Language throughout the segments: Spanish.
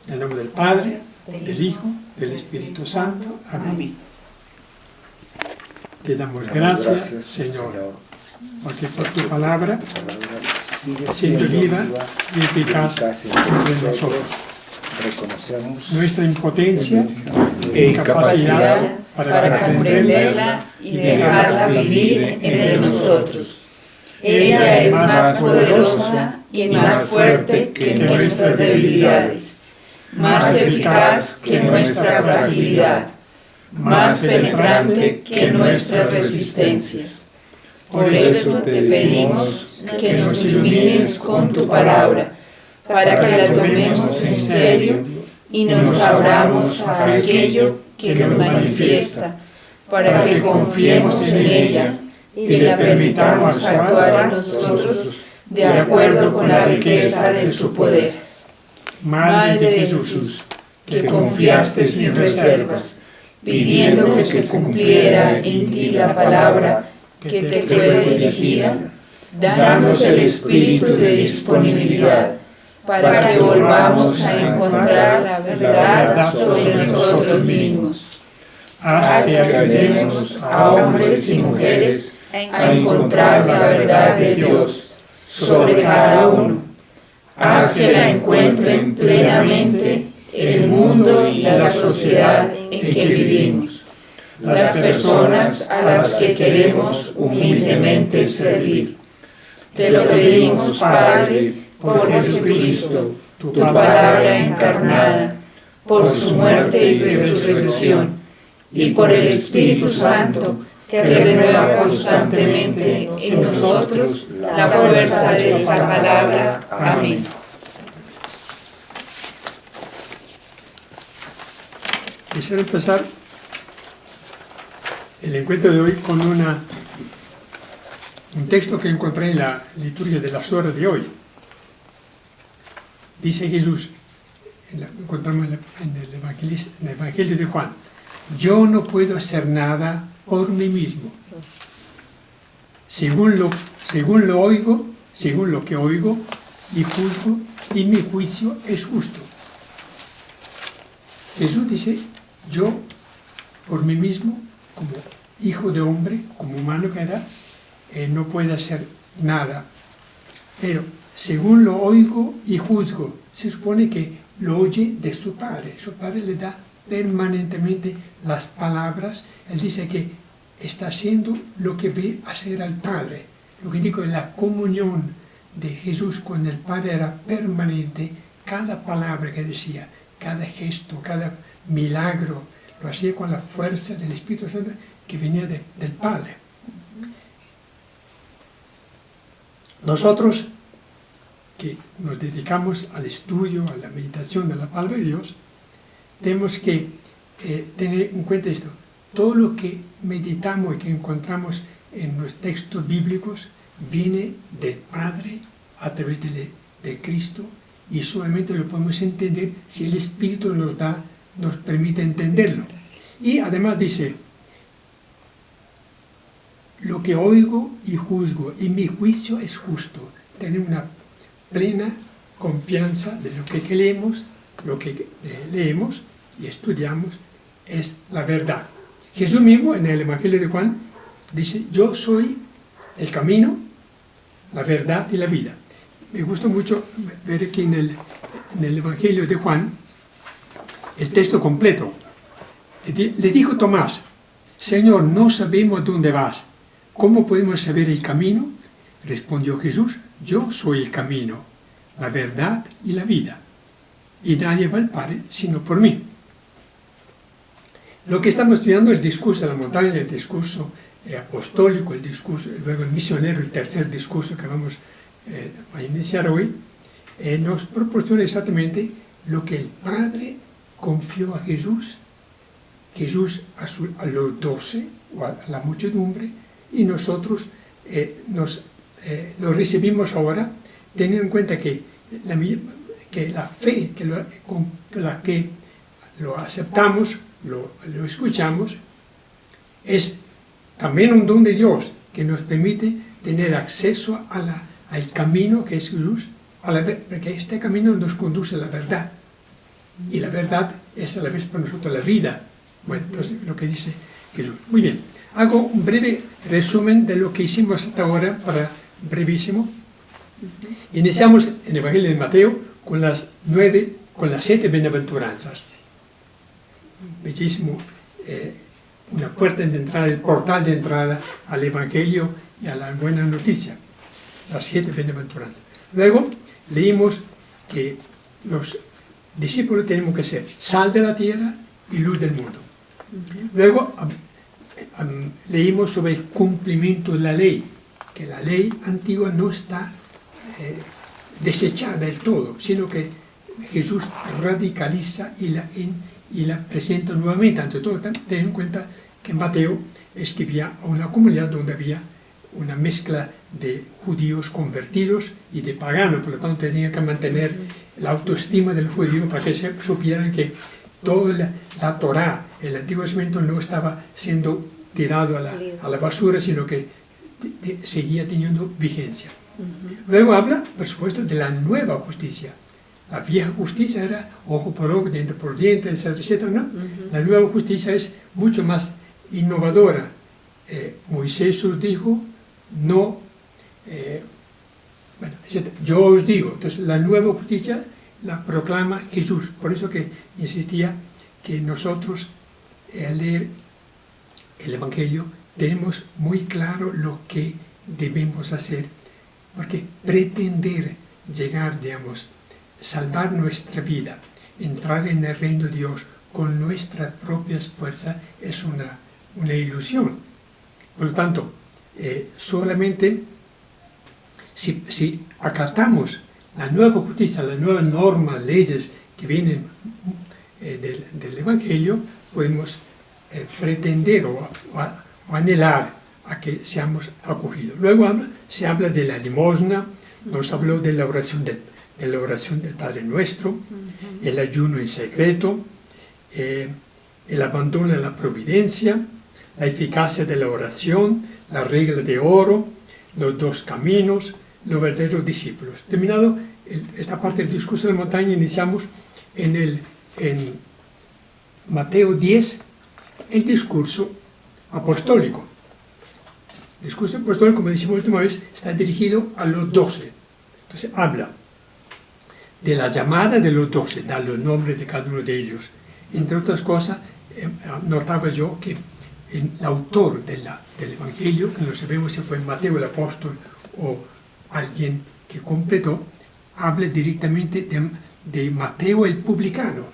En el nombre del Padre, del Hijo, del Espíritu Santo. Amén. Te damos gracias, Señor, porque por tu palabra sigue viva y eficaz entre nosotros. Reconocemos Nuestra impotencia e incapacidad para comprenderla y dejarla vivir entre nosotros. Ella es más poderosa y más fuerte que nuestras debilidades, más eficaz que nuestra fragilidad, más penetrante que nuestras resistencias. Por eso te pedimos que nos ilumines con tu palabra, para que la tomemos en serio y nos abramos a aquello que nos manifiesta, para que confiemos en ella y le permitamos actuar en nosotros de acuerdo con la riqueza de su poder. Madre de Jesús, que confiaste sin reservas, pidiendo que se cumpliera en ti la palabra que te fue dirigida, danos el espíritu de disponibilidad para que volvamos a encontrar la verdad sobre nosotros mismos. Haz que ayudemos a hombres y mujeres a encontrar la verdad de Dios sobre cada uno. Haz que la encuentren plenamente el mundo y la sociedad en que vivimos, las personas a las que queremos humildemente servir. Te lo pedimos, Padre, por Jesucristo, tu palabra encarnada, por su muerte y resurrección, y por el Espíritu Santo, que renueva constantemente en nosotros la fuerza de esta palabra. Amén. Quisiera empezar el encuentro de hoy con un texto que encontré en la liturgia de las horas de hoy. Dice Jesús, encontramos en el Evangelio de Juan: yo no puedo hacer nada por mí mismo. Según lo que oigo y juzgo, y mi juicio es justo. Jesús dice, yo por mí mismo, como hijo de hombre, como humano que era, no puedo hacer nada. Pero según lo oigo y juzgo, se supone que lo oye de su Padre. Su Padre le da permanentemente las palabras. Él dice que está haciendo lo que ve hacer al Padre. Lo que digo es la comunión de Jesús con el Padre era permanente. Cada palabra que decía, cada gesto, cada milagro, lo hacía con la fuerza del Espíritu Santo que venía del Padre. Nosotros que nos dedicamos al estudio, a la meditación de la palabra de Dios, tenemos que tener en cuenta esto. Todo lo que meditamos y que encontramos en los textos bíblicos viene del Padre a través de Cristo, y solamente lo podemos entender si el Espíritu nos permite entenderlo. Y además dice, lo que oigo y juzgo, y mi juicio es justo. Tener una plena confianza de lo que leemos y estudiamos es la verdad. Jesús mismo en el Evangelio de Juan dice, yo soy el camino, la verdad y la vida. Me gusta mucho ver aquí en el Evangelio de Juan el texto completo. Le dijo Tomás, Señor, no sabemos dónde vas, ¿cómo podemos saber el camino? Respondió Jesús, yo soy el camino, la verdad y la vida, y nadie va al Padre sino por mí. Lo que estamos estudiando, el discurso de la montaña, el discurso apostólico, el discurso, luego el misionero, el tercer discurso que vamos a iniciar hoy, nos proporciona exactamente lo que el Padre confió a Jesús a los 12, o a la muchedumbre, y nosotros lo recibimos ahora, teniendo en cuenta que la fe con la que lo aceptamos, lo escuchamos, es también un don de Dios que nos permite tener acceso al camino que es Jesús, porque este camino nos conduce a la verdad. y la verdad es a la vez para nosotros la vida. Bueno, entonces lo que dice Jesús. Muy bien, hago un breve resumen de lo que hicimos hasta ahora, brevísimo. Iniciamos en el Evangelio de Mateo con las 7 bienaventuranzas. Bellísimo, una puerta de entrada, el portal de entrada al Evangelio y a la buena noticia, las 7 bienaventuranzas. Luego leímos que los discípulos tenemos que ser sal de la tierra y luz del mundo. Luego leímos sobre el cumplimiento de la ley, que la ley antigua no está desechada del todo, sino que Jesús radicaliza y la presenta nuevamente. Ante todo, ten en cuenta que Mateo escribía a una comunidad donde había una mezcla de judíos convertidos y de paganos, por lo tanto tenía que mantener la autoestima del judío para que se supieran que toda la Torá, el Antiguo Testamento, no estaba siendo tirado a la basura, sino que seguía teniendo vigencia. Luego habla, por supuesto, de la nueva justicia. La vieja justicia era ojo por ojo, diente por diente, etcétera, etcétera, ¿no? La nueva justicia es mucho más innovadora. Moisés os dijo, no, bueno, etcétera. Yo os digo. Entonces, la nueva justicia la proclama Jesús. Por eso que insistía que nosotros, al leer el Evangelio, tenemos muy claro lo que debemos hacer. Porque pretender llegar, digamos, salvar nuestra vida, entrar en el reino de Dios con nuestras propias fuerzas es una ilusión. Por lo tanto, solamente si acatamos la nueva justicia, las nuevas normas, leyes que vienen del Evangelio, podemos pretender o anhelar a que seamos acogidos. Luego se habla de la limosna, nos habló de la oración del Padre Nuestro, el ayuno en secreto, el abandono a la providencia, la eficacia de la oración, la regla de oro, los 2 caminos, los verdaderos discípulos. Terminado esta parte del discurso de la montaña, iniciamos en Mateo 10 el discurso apostólico. El discurso apostólico, como decimos la última vez, está dirigido a los 12. Entonces habla de la llamada de los 12, da los nombres de cada uno de ellos. Entre otras cosas, notaba yo que el autor del Evangelio, que no sabemos si fue Mateo el apóstol o alguien que completó, habla directamente de Mateo el publicano,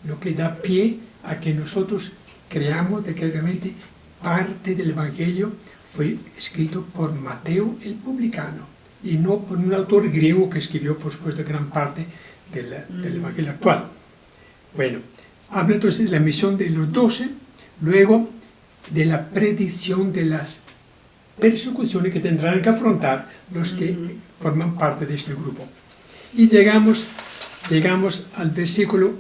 lo que da pie a que nosotros creamos de que realmente parte del Evangelio fue escrito por Mateo el publicano y no por un autor griego que escribió, por supuesto, gran parte del Evangelio actual. Bueno, habla entonces de la misión de los 12, luego de la predicción de las persecuciones que tendrán que afrontar los que forman parte de este grupo. Y llegamos al versículo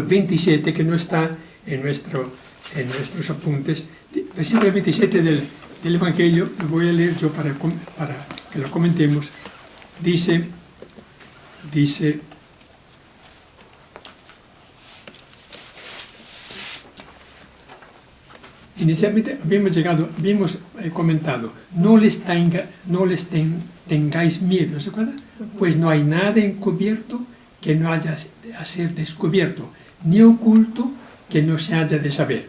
27, que no está en nuestros apuntes. Versículo 27 del Evangelio, lo voy a leer yo para que lo comentemos. Dice, inicialmente habíamos comentado, no les tengáis miedo, ¿se acuerdan? Pues no hay nada encubierto que no haya a ser descubierto, ni oculto que no se haya de saber.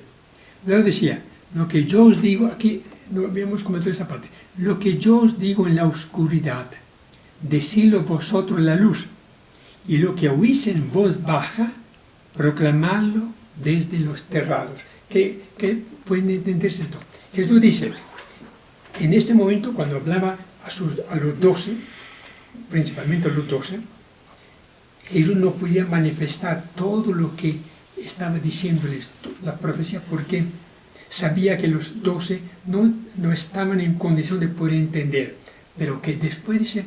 Luego decía, lo que yo os digo, aquí no habíamos comentado esta parte, lo que yo os digo en la oscuridad, decidlo vosotros en la luz, y lo que oís en voz baja, proclamadlo desde los terrados. ¿Qué pueden entenderse esto? Jesús dice, en este momento, cuando hablaba a los 12, principalmente a los 12, Jesús no podía manifestar todo lo que estaba diciéndoles, la profecía, porque sabía que los 12 no estaban en condición de poder entender, pero que después dice,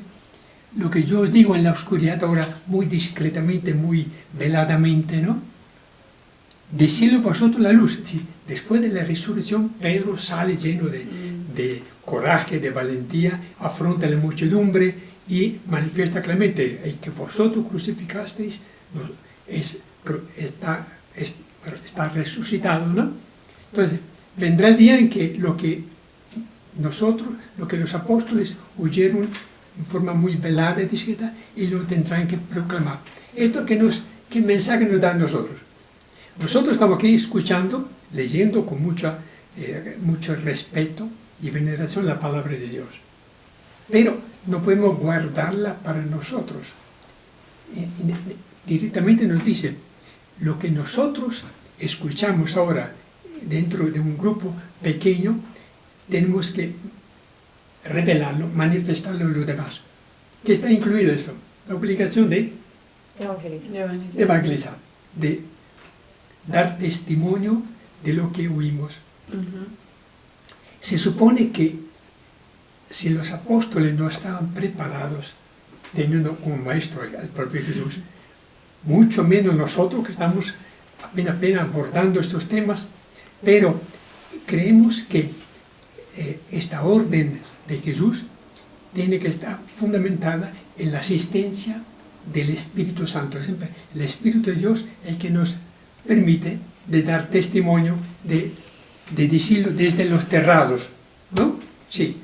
lo que yo os digo en la oscuridad ahora, muy discretamente, muy veladamente, ¿no? Decidlo vosotros la luz. Sí, después de la resurrección, Pedro sale lleno de coraje, de valentía, afronta la muchedumbre y manifiesta claramente el que vosotros crucificasteis está resucitado, ¿no? Entonces, vendrá el día en que lo que los apóstoles oyeron en forma muy velada y discreta, y lo tendrán que proclamar. ¿Esto qué mensaje nos da a nosotros? Nosotros estamos aquí escuchando, leyendo con mucho respeto y veneración la palabra de Dios. Pero no podemos guardarla para nosotros. Directamente nos dice, lo que nosotros escuchamos ahora dentro de un grupo pequeño, tenemos que revelarlo, manifestarlo a los demás. ¿Qué está incluido esto? La obligación de evangelizar, de dar testimonio de lo que oímos. Se supone que si los apóstoles no estaban preparados, teniendo como maestro al propio Jesús, mucho menos nosotros que estamos apenas abordando estos temas, pero creemos que esta orden de Jesús tiene que estar fundamentada en la asistencia del Espíritu Santo. Siempre el Espíritu de Dios es el que nos permite de dar testimonio, de decirlo desde los terrados, ¿no? Sí.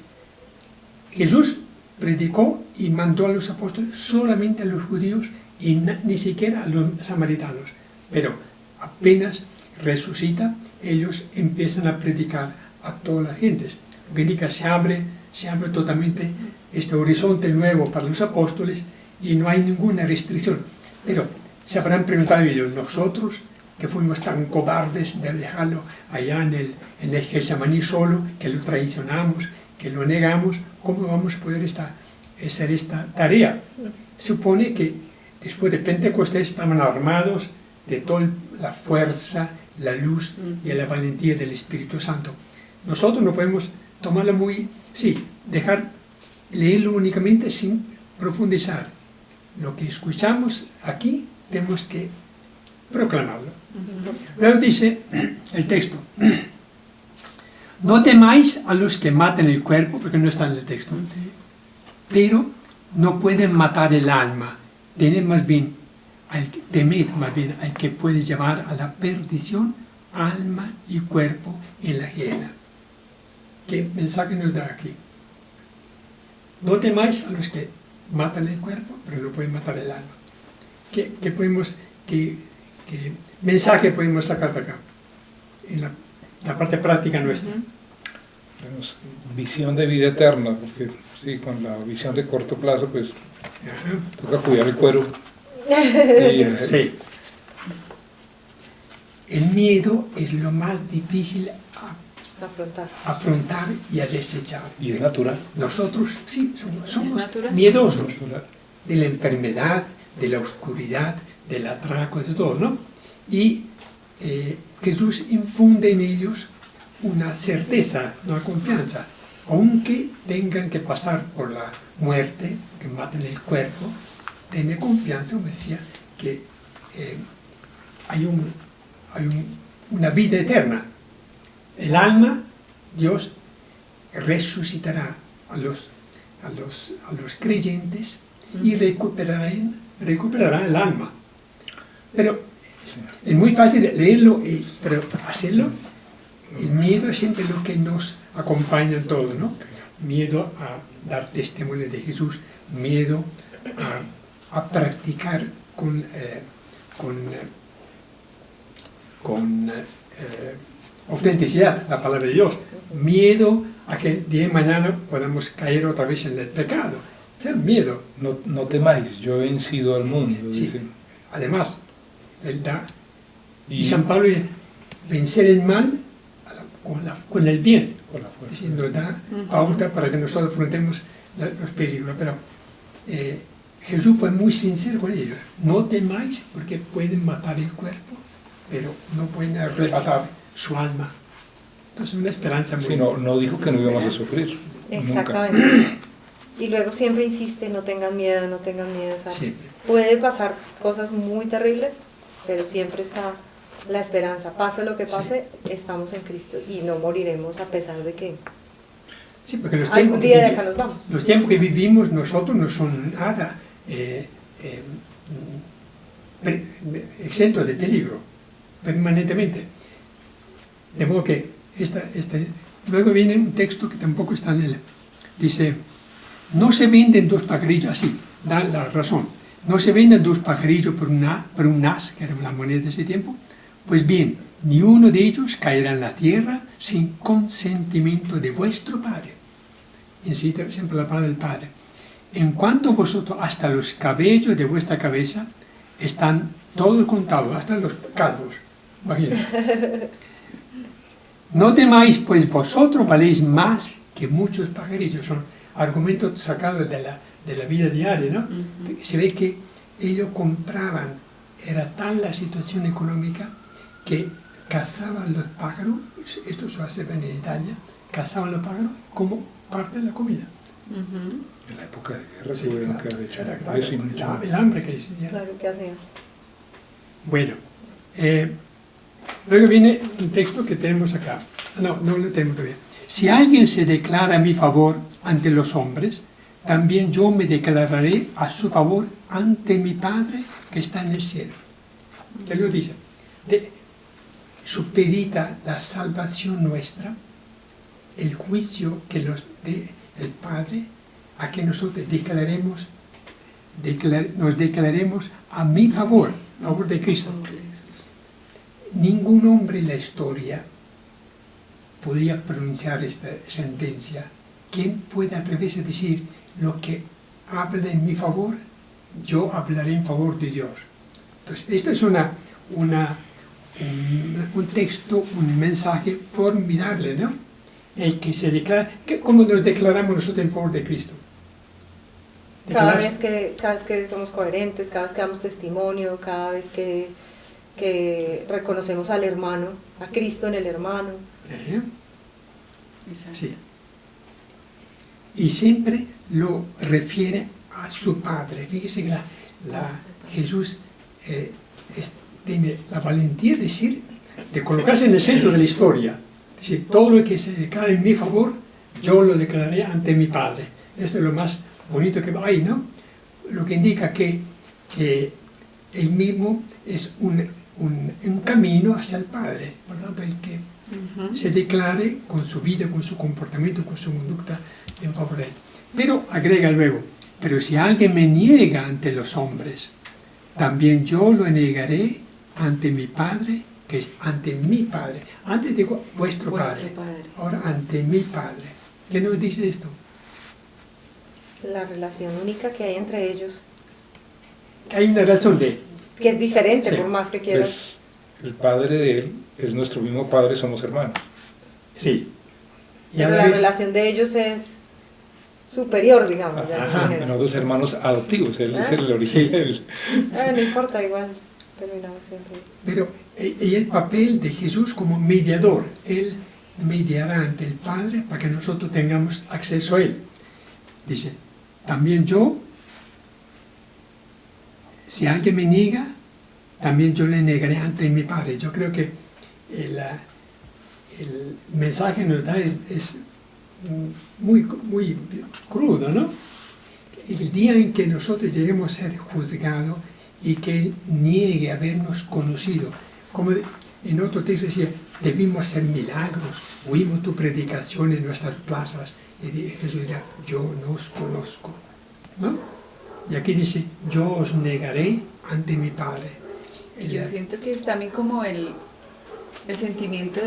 Jesús predicó y mandó a los apóstoles solamente a los judíos y ni siquiera a los samaritanos. Pero apenas resucita, ellos empiezan a predicar a todas las gentes. Lo que indica, se abre totalmente este horizonte nuevo para los apóstoles y no hay ninguna restricción. Pero se habrán preguntado ellos, nosotros que fuimos tan cobardes de dejarlo allá en el Getsemaní solo, que lo traicionamos, que lo negamos, ¿cómo vamos a poder hacer esta tarea? Supone que después de Pentecostés estaban armados de toda la fuerza, la luz y la valentía del Espíritu Santo. Nosotros no podemos tomarlo leerlo únicamente sin profundizar. Lo que escuchamos aquí tenemos que proclamarlo. Luego dice el texto, no temáis a los que matan el cuerpo, porque no está en el texto, pero no pueden matar el alma. Temed más bien al que puede llevar a la perdición alma y cuerpo en la gehenna. ¿Qué mensaje nos da aquí? No temáis a los que matan el cuerpo, pero no pueden matar el alma. ¿Qué mensaje podemos sacar de acá? En la parte práctica nuestra. Tenemos visión de vida eterna, porque sí, con la visión de corto plazo, pues toca cuidar el cuero. Sí. El miedo es lo más difícil afrontar y a desechar. Y es natural. Nosotros sí somos miedosos de la enfermedad, de la oscuridad, del atraco, de todo, ¿no? Y Jesús infunde en ellos una certeza, una confianza. Aunque tengan que pasar por la muerte, que maten el cuerpo, tener confianza, como decía, que hay una vida eterna. El alma, Dios resucitará a los creyentes y recuperará el alma. Pero es muy fácil leerlo, pero hacerlo, el miedo es siempre lo que nos acompaña en todo, ¿no? Miedo a dar testimonio de Jesús, miedo a practicar con autenticidad la palabra de Dios, miedo a que el día de mañana podamos caer otra vez en el pecado. O sea, miedo. No temáis, yo he vencido al mundo. Sí. Dice. Además, él da, y San Pablo dice, vencer el mal con el bien. Con la fuerza. Es decir, nos da pauta para que nosotros afrontemos los peligros. Pero Jesús fue muy sincero con ellos. No temáis porque pueden matar el cuerpo, pero no pueden arrebatar su alma. Entonces una esperanza muy... Sí, no dijo que no íbamos a sufrir. Exactamente. Nunca. Y luego siempre insiste, no tengan miedo, no tengan miedo. O sea, Siempre. puede pasar cosas muy terribles, pero siempre está la esperanza. Pase lo que pase, estamos en Cristo y no moriremos a pesar de que Sí, porque algún día de acá nos vamos. los tiempos que vivimos nosotros no son nada exentos de peligro, permanentemente. De modo que luego viene un texto que tampoco está en él. Dice, no se venden dos pajarillos, así, da la razón, no se venden dos pajarillos por un as, que era una moneda de ese tiempo. Pues bien, ni uno de ellos caerá en la tierra sin consentimiento de vuestro Padre. Insiste siempre la palabra del Padre. En cuanto vosotros, hasta los cabellos de vuestra cabeza, están todos contados, hasta los calvos. Imagínate. No temáis, pues vosotros valéis más que muchos pajarillos. Son argumentos sacados de la vida diaria, ¿no? Se ve que ellos compraban, era tal la situación económica que cazaban los pájaros, esto se hace en Italia, cazaban los pájaros como parte de la comida. En la época de guerra Sí, tuvieron claro, que haber hecho era eso y mucho más. el hambre que existía. Claro, ¿qué hacían? Bueno, luego viene un texto que tenemos acá. No lo tenemos todavía. Si alguien se declara a mi favor ante los hombres, también yo me declararé a su favor ante mi Padre que está en el cielo. ¿Qué lo dice? Supedita la salvación nuestra, el juicio que nos dé el Padre, a que nosotros nos declaremos a mi favor, a favor de Cristo. Ningún hombre en la historia podía pronunciar esta sentencia. ¿Quién puede atreverse a decir lo que habla en mi favor? Yo hablaré en favor de Dios. Entonces, esto es un texto, un mensaje formidable, ¿no? El que se declara, ¿cómo nos declaramos nosotros en favor de Cristo? Cada vez que somos coherentes, cada vez que damos testimonio, cada vez que reconocemos al hermano, a Cristo en el hermano. Exacto. Sí. Y siempre lo refiere a su Padre. Fíjese que Jesús tiene la valentía de colocarse en el centro de la historia. Dice, todo lo que se declara en mi favor, yo lo declararé ante mi Padre. Esto es lo más bonito que hay, ¿no? Lo que indica que él mismo es un camino hacia el Padre. Por lo tanto, el que se declare con su vida, con su comportamiento, con su conducta en favor de él. Pero agrega luego, pero si alguien me niega ante los hombres, también yo lo negaré ante mi Padre, que es ante mi Padre. Antes digo vuestro Padre. Ahora ante mi Padre. ¿Qué nos dice esto? La relación única que hay entre ellos. Hay una relación Que es diferente, Sí. por más que quieras. Pues el Padre de él es nuestro mismo Padre, somos hermanos. Sí. Y Pero a la la vez, relación de ellos es superior, digamos. de alguna manera. Nosotros hermanos adoptivos, él es el Sí. original. No importa, igual terminamos siempre. pero y el papel de Jesús como mediador, Él mediará ante el Padre para que nosotros tengamos acceso a Él. Dice, también yo, si alguien me niega, también yo le negaré ante mi Padre. Yo creo que el mensaje que nos da es muy crudo, ¿no? El día en que nosotros lleguemos a ser juzgados y que Él niegue habernos conocido, como en otro texto decía, debimos hacer milagros, oímos tu predicación en nuestras plazas, y Jesús dirá, yo no os conozco, ¿no? Y aquí dice, yo os negaré ante mi Padre. Yo siento que es también como el sentimiento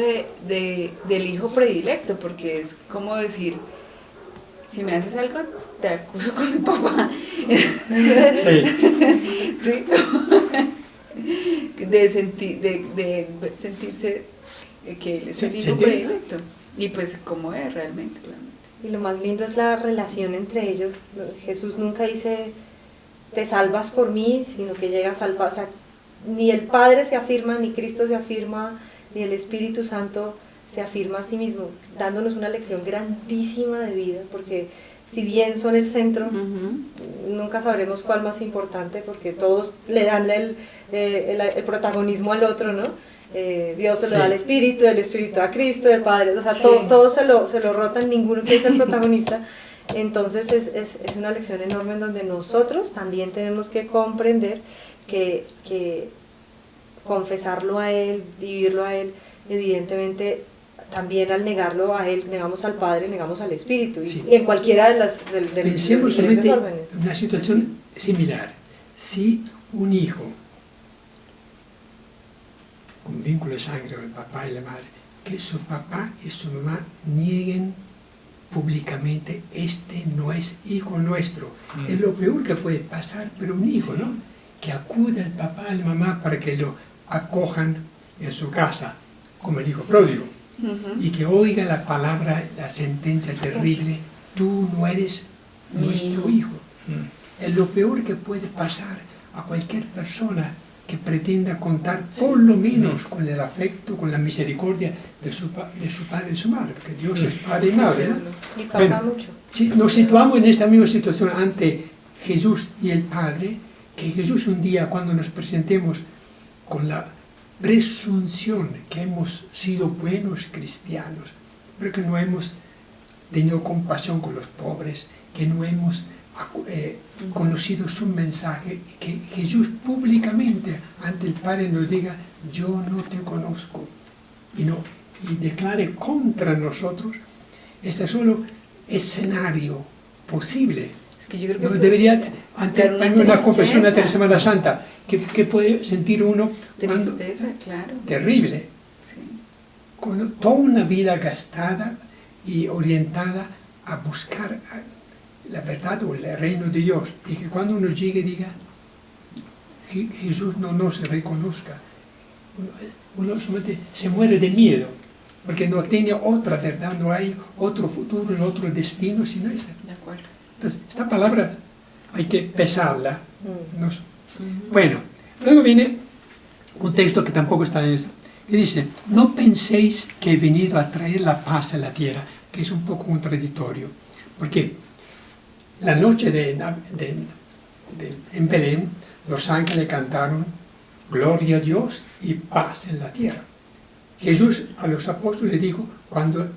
del hijo predilecto, porque es como decir, si me haces algo, te acuso con mi papá. Sí. ¿Sí? de sentirse que él es el hijo predilecto. Y pues como es realmente. Y lo más lindo es la relación entre ellos. Jesús nunca dice, te salvas por mí, sino que llega a salvar. O sea, ni el Padre se afirma, ni Cristo se afirma, ni el Espíritu Santo se afirma a sí mismo, dándonos una lección grandísima de vida, porque si bien son el centro, Ujú. nunca sabremos cuál más importante, porque todos le dan el protagonismo al otro, ¿no? Dios se lo Sí. da al Espíritu, el Espíritu a Cristo, el Padre, o sea, Sí. todos se lo rotan, ninguno quiere ser protagonista. Entonces es una lección enorme en donde nosotros también tenemos que comprender que confesarlo a Él, vivirlo a Él, evidentemente también al negarlo a Él, negamos al Padre, negamos al Espíritu, Sí. y en cualquiera de las de los Pensemos diferentes solamente órdenes. en una situación similar. Si un hijo con vínculo de sangre con el papá y la madre, que su papá y su mamá nieguen públicamente, este no es hijo nuestro. Es lo peor que puede pasar, pero un hijo, ¿no? Que acude al papá y la mamá para que lo acojan en su casa, como el hijo pródigo, y que oiga la palabra, la sentencia terrible, tú no eres nuestro hijo. Es lo peor que puede pasar a cualquier persona que pretenda contar por lo menos con el afecto, con la misericordia de su padre y su madre, porque Dios es padre y madre, ¿no? Y pasa Bueno, mucho. si nos situamos en esta misma situación ante Jesús y el Padre, que Jesús un día cuando nos presentemos con la presunción que hemos sido buenos cristianos, pero que no hemos tenido compasión con los pobres, que no hemos conocido su mensaje, y que Jesús públicamente ante el Padre nos diga, yo no te conozco, y declare contra nosotros, este es solo escenario posible. Es que yo creo que No eso debería, ante dar una una confesión ante la tristeza. Semana Santa, que puede sentir uno cuando- Tristeza, claro. terrible, Sí. con toda una vida gastada y orientada a buscar la verdad o el reino de Dios, y que cuando uno llegue diga, Jesús no nos reconozca, uno solamente se muere de miedo, porque no tiene otra verdad, no hay otro futuro, no otro destino sino este. De acuerdo. Entonces, esta palabra hay que pesarla. Nos- Ujú. Bueno, luego viene un texto que tampoco está en esto, que dice, no penséis que he venido a traer la paz a la tierra, que es un poco contradictorio, porque la noche en Belén, los ángeles cantaron gloria a Dios y paz en la tierra. Jesús a los apóstoles les dijo, cuando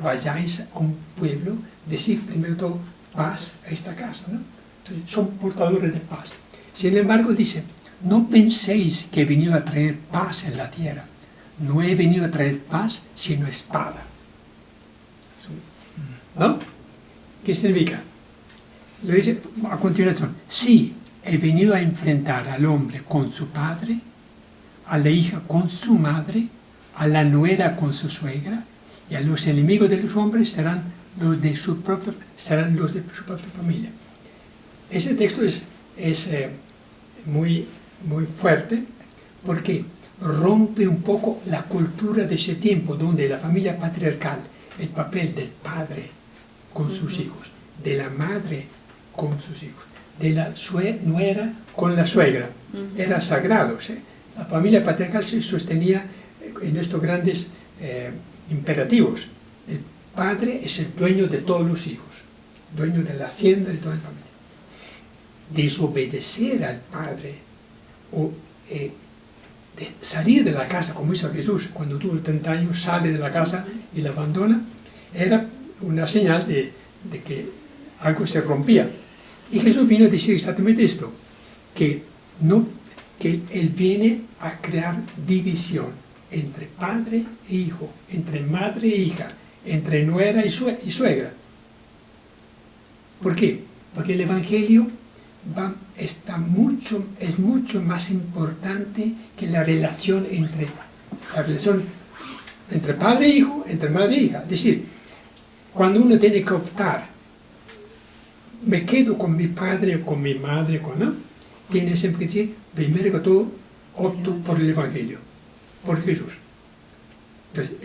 vayáis a un pueblo, decid primero todo paz a esta casa, ¿no? Entonces, son portadores de paz. Sin embargo, dice, no penséis que he venido a traer paz en la tierra. No he venido a traer paz, sino espada. ¿No? ¿Qué significa? Le dice a continuación, sí, he venido a enfrentar al hombre con su padre, a la hija con su madre, a la nuera con su suegra, y a los enemigos de los hombres serán los de su propia familia. Ese texto es muy fuerte porque rompe un poco la cultura de ese tiempo donde la familia patriarcal, el papel del padre con sus hijos, de la madre con sus hijos, de la nuera con la suegra, era sagrado. ¿Sí? La familia patriarcal se sostenía en estos grandes imperativos. El padre es el dueño de todos los hijos, dueño de la hacienda de toda la familia. Desobedecer al padre o de salir de la casa, como hizo Jesús cuando tuvo 30 años, sale de la casa y la abandona, era una señal de que algo se rompía. Y Jesús vino a decir exactamente esto, que Él viene a crear división entre padre e hijo, entre madre e hija, entre nuera y suegra. ¿Por qué? Porque el Evangelio es mucho más importante que la relación entre padre e hijo, entre madre e hija. Es decir, cuando uno tiene que optar, me quedo con mi padre o con mi madre, ¿no? Tiene siempre que decir, primero que todo, opto por el Evangelio, por Jesús. Entonces,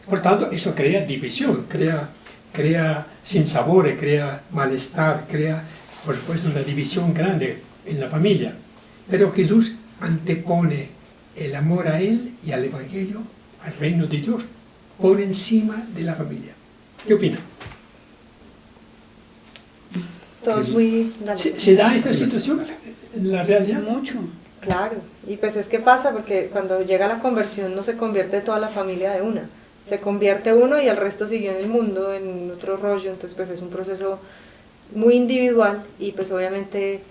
por tanto, eso crea división, crea sinsabores, crea malestar, crea, por supuesto, una división grande en la familia. Pero Jesús antepone el amor a Él y al Evangelio, al reino de Dios, por encima de la familia. ¿Qué opina? todo es muy... Dale. ¿Se da esta situación en la realidad? Mucho. Claro, y pues es que pasa porque cuando llega la conversión no se convierte toda la familia de una, se convierte uno y el resto siguió en el mundo, en otro rollo, entonces pues es un proceso muy individual y pues obviamente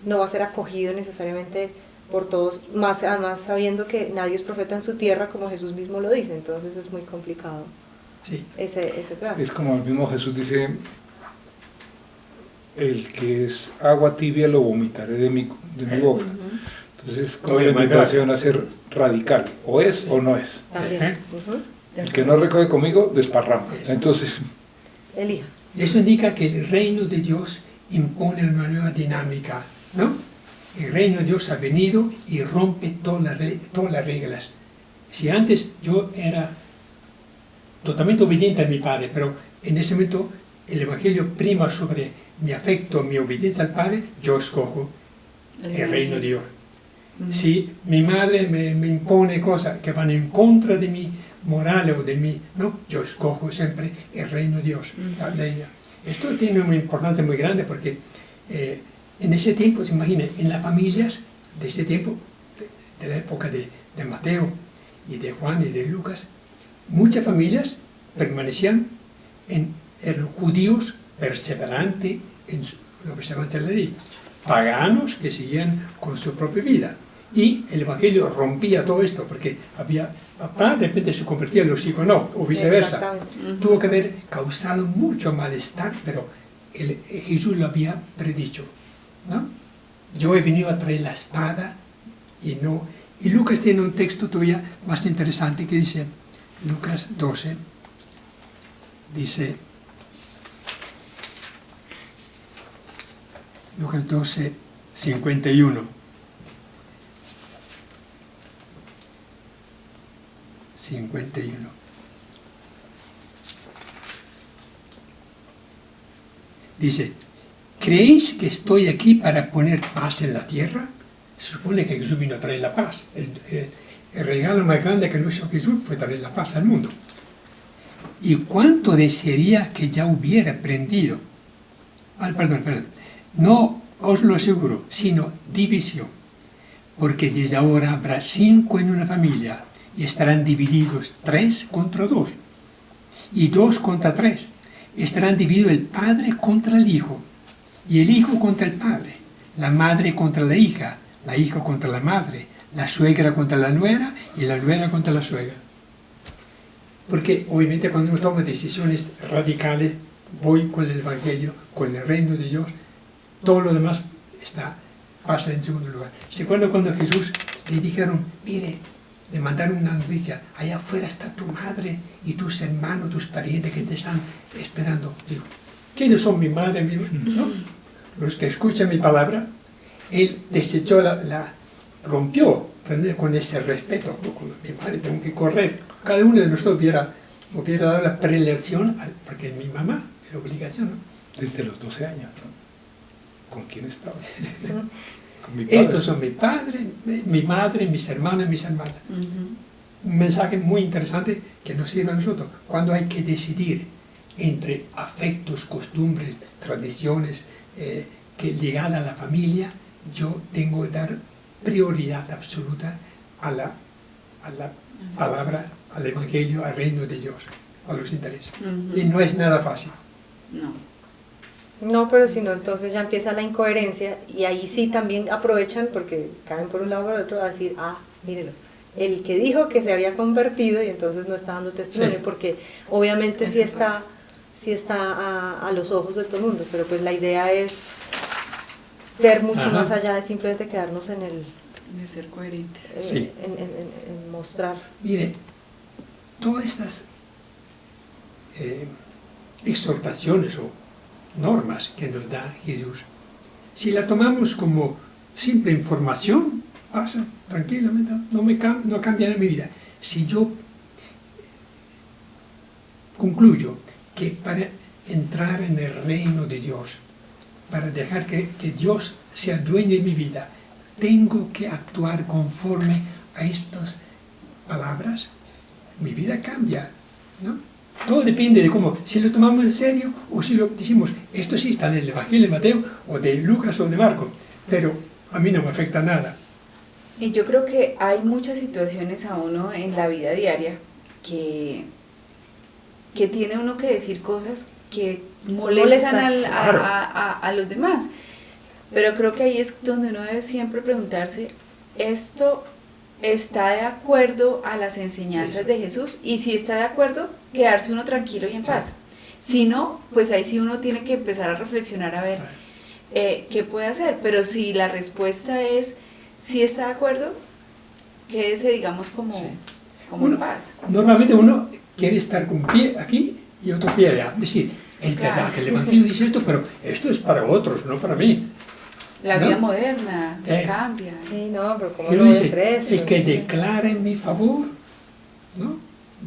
no va a ser acogido necesariamente por todos, más además sabiendo que nadie es profeta en su tierra como Jesús mismo lo dice, entonces es muy complicado Sí. ese pedazo. Es como el mismo Jesús dice, el que es agua tibia lo vomitaré de mi boca. Entonces, como la invitación a ser radical, o es o no es. También. El que no recoge conmigo, desparrama. Eso. Entonces, Elija. Esto indica que el reino de Dios impone una nueva dinámica, ¿no? El reino de Dios ha venido y rompe todas las reglas. Si antes yo era totalmente obediente a mi padre, pero en ese momento el Evangelio prima sobre mi afecto, mi obediencia al Padre, yo escojo el reino de Dios. Si mi madre me impone cosas que van en contra de mi moral o de mí, no, yo escojo siempre el reino de Dios. Esto tiene una importancia muy grande porque en ese tiempo, se imagina, en las familias de ese tiempo, de la época de Mateo y de Juan y de Lucas, muchas familias permanecían eran judíos perseverantes en la observancia de la ley, paganos que seguían con su propia vida. Y el Evangelio rompía todo esto, porque había papá, de repente se convertía, los hijos no, o viceversa. Tuvo que haber causado mucho malestar, pero Jesús lo había predicho, ¿no? Yo he venido a traer la espada y no... Y Lucas tiene un texto todavía más interesante que dice, Lucas 12, dice, Lucas 12, 51. 51. Dice, ¿creéis que estoy aquí para poner paz en la tierra? Se supone que Jesús vino a traer la paz. El regalo más grande que nos hizo Jesús fue traer la paz al mundo. ¿Y cuánto desearía que ya hubiera aprendido? Perdón. No os lo aseguro, sino división. Porque desde ahora habrá 5 en una familia y estarán divididos 3 contra 2 y 2 contra 3. Estarán divididos el padre contra el hijo y el hijo contra el padre, la madre contra la hija contra la madre, la suegra contra la nuera y la nuera contra la suegra. Porque obviamente cuando uno toma decisiones radicales, voy con el Evangelio, con el reino de Dios, todo lo demás pasa en segundo lugar. ¿Se acuerdan cuando a Jesús le dijeron, mire, le mandaron una noticia, allá afuera está tu madre y tus hermanos, tus parientes que te están esperando? Digo, ¿quiénes son mi madre? ¿No? Los que escuchan mi palabra. Él desechó, rompió con ese respeto. Con mi madre tengo que correr. Cada uno de nosotros hubiera dado la prelación, porque mi mamá era obligación, ¿no? Desde los 12 años, ¿no? ¿Con quién estaba? Con mi padre. Estos son mi padre, mi madre, mis hermanas, mis hermanas. Un mensaje muy interesante que nos sirve a nosotros. Cuando hay que decidir entre afectos, costumbres, tradiciones, que ligada a la familia, yo tengo que dar prioridad absoluta a la palabra, al Evangelio, al reino de Dios, a los intereses. Y no es nada fácil. No, pero si no, entonces ya empieza la incoherencia y ahí sí también aprovechan porque caen por un lado o por el otro a decir, mírelo, el que dijo que se había convertido y entonces no está dando testimonio, Sí. Porque obviamente sí está a los ojos de todo el mundo, pero pues la idea es ver mucho más allá de simplemente quedarnos en el... De ser coherentes. Sí. En mostrar. Mire, todas estas exhortaciones o normas que nos da Jesús, si la tomamos como simple información, pasa tranquilamente, no cambiará mi vida. Si yo concluyo que para entrar en el reino de Dios, para dejar que Dios sea dueño de mi vida, tengo que actuar conforme a estas palabras, mi vida cambia, ¿no? Todo depende de cómo, si lo tomamos en serio o si lo decimos, esto sí está en el Evangelio de Mateo o de Lucas o de Marcos, pero a mí no me afecta nada. Y yo creo que hay muchas situaciones a uno en la vida diaria que tiene uno que decir cosas que molestan a los demás. Pero creo que ahí es donde uno debe siempre preguntarse, ¿esto está de acuerdo a las enseñanzas de Jesús? Y si está de acuerdo, quedarse uno tranquilo y en paz. Si no, pues ahí sí uno tiene que empezar a reflexionar a ver qué puede hacer. Pero si la respuesta es, si está de acuerdo, quédese, digamos, como en paz. Normalmente uno quiere estar con un pie aquí y otro pie allá. Es decir, es verdad que el Evangelio dice esto, pero esto es para otros, no para mí. La ¿no? vida moderna cambia. Sí, no, pero ¿cómo Pero no dice, hacer esto? el que declara en mi favor, ¿no?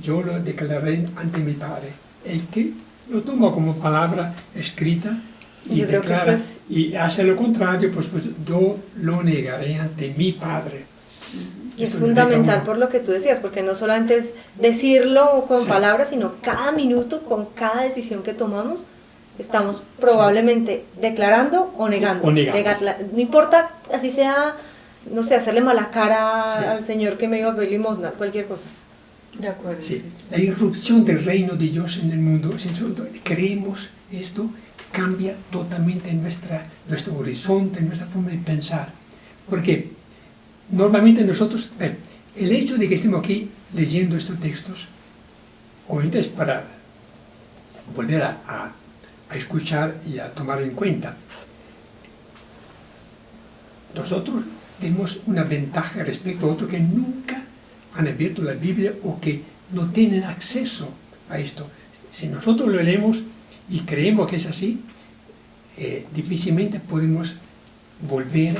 Yo lo declararé ante mi Padre. El que lo toma como palabra escrita y Yo creo que declara esto y hace lo contrario, pues yo lo negaré ante mi Padre. Y es Eso fundamental uno. por lo que tú decías, porque no solamente es decirlo con palabras, sino cada minuto, con cada decisión que tomamos, estamos probablemente declarando o negando. o negando. No importa, así sea, no sé, hacerle mala cara al Señor que me iba a pedir limosna, cualquier cosa. De acuerdo. Sí. La irrupción del reino de Dios en el mundo, si nosotros creemos esto, cambia totalmente nuestro horizonte, nuestra forma de pensar. Porque normalmente nosotros, el hecho de que estemos aquí leyendo estos textos, obviamente es para volver a escuchar y a tomar en cuenta. Nosotros tenemos una ventaja respecto a otros que nunca han abierto la Biblia o que no tienen acceso a esto. Si nosotros lo leemos y creemos que es así, difícilmente podemos volver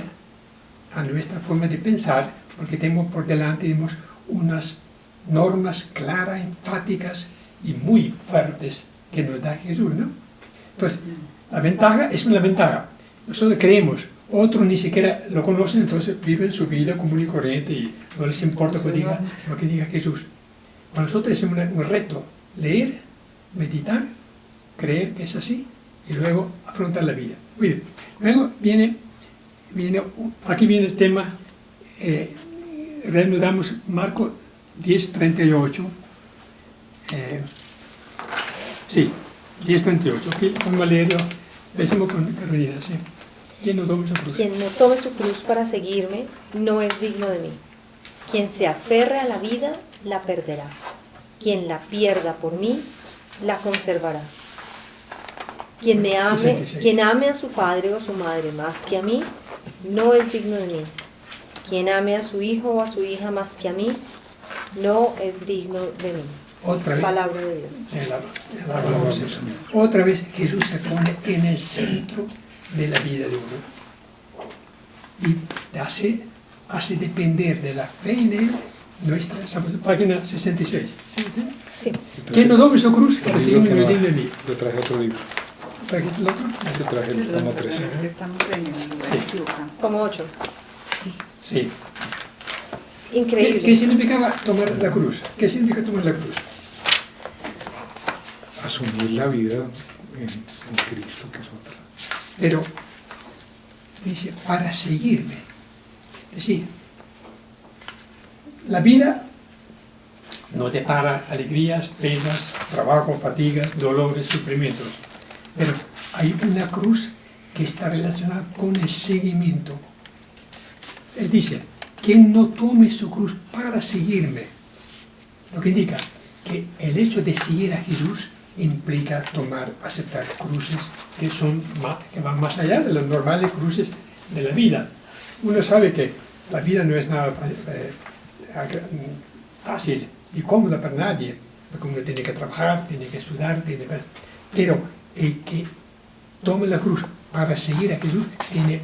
a nuestra forma de pensar, porque tenemos por delante unas normas claras, enfáticas y muy fuertes que nos da Jesús, ¿no? Entonces, la ventaja es una ventaja. Nosotros creemos, otros ni siquiera lo conocen, entonces viven su vida común y corriente y no les importa lo que diga Jesús. Para nosotros es un reto leer, meditar, creer que es así y luego afrontar la vida. Muy bien. Luego aquí viene el tema, reanudamos Marcos 10:38. Sí, 10:38. Aquí vamos a leerlo. Empecemos con Carolina, sí. ¿Quién no tome su cruz? Quien no tome su cruz para seguirme no es digno de mí. Quien se aferre a la vida, la perderá. Quien la pierda por mí, la conservará. Quien me ame, 66. quien ame a su padre o a su madre más que a mí, no es digno de mí. Quien ame a su hijo o a su hija más que a mí, no es digno de mí. Otra vez. Palabra de Dios. Alabamos eso. Otra vez Jesús se pone en el centro de la vida de uno y hace depender de la fe en él nuestra, página 66. ¿Sí? Sí. ¿Quién no tome su cruz? El Así libro no que es va- digno de mí. Yo traje otro libro. ¿Trajiste el otro? Yo traje el Perdón, tomo perdón, 3. es que estamos en el lugar Sí. equivocado. Como 8. Sí. Increíble. ¿Qué significaba tomar la cruz? ¿Qué significa tomar la cruz? Asumir la vida en Cristo, que es otra. Pero dice, para seguirme. Es decir, la vida no te para alegrías, penas, trabajo, fatigas, dolores, sufrimientos. Pero hay una cruz que está relacionada con el seguimiento. Él dice, quien no tome su cruz para seguirme, lo que indica que el hecho de seguir a Jesús implica aceptar cruces que van más allá de las normales cruces de la vida. Uno sabe que la vida no es nada fácil y cómoda para nadie, porque uno tiene que trabajar, tiene que sudar, pero el que tome la cruz para seguir a Jesús tiene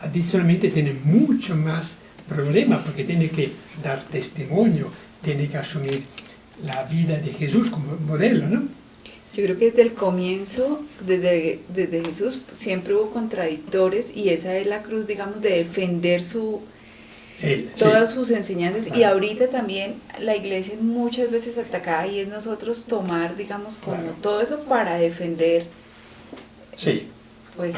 adicionalmente tiene mucho más problemas, porque tiene que dar testimonio, tiene que asumir la vida de Jesús como modelo, ¿no? Yo creo que desde el comienzo, desde Jesús, siempre hubo contradictores y esa es la cruz, digamos, de defender su Él, sí. todas sus enseñanzas, y Claro. ahorita también la iglesia es muchas veces atacada y es nosotros tomar, digamos, como Claro. todo eso para defender, Sí. pues,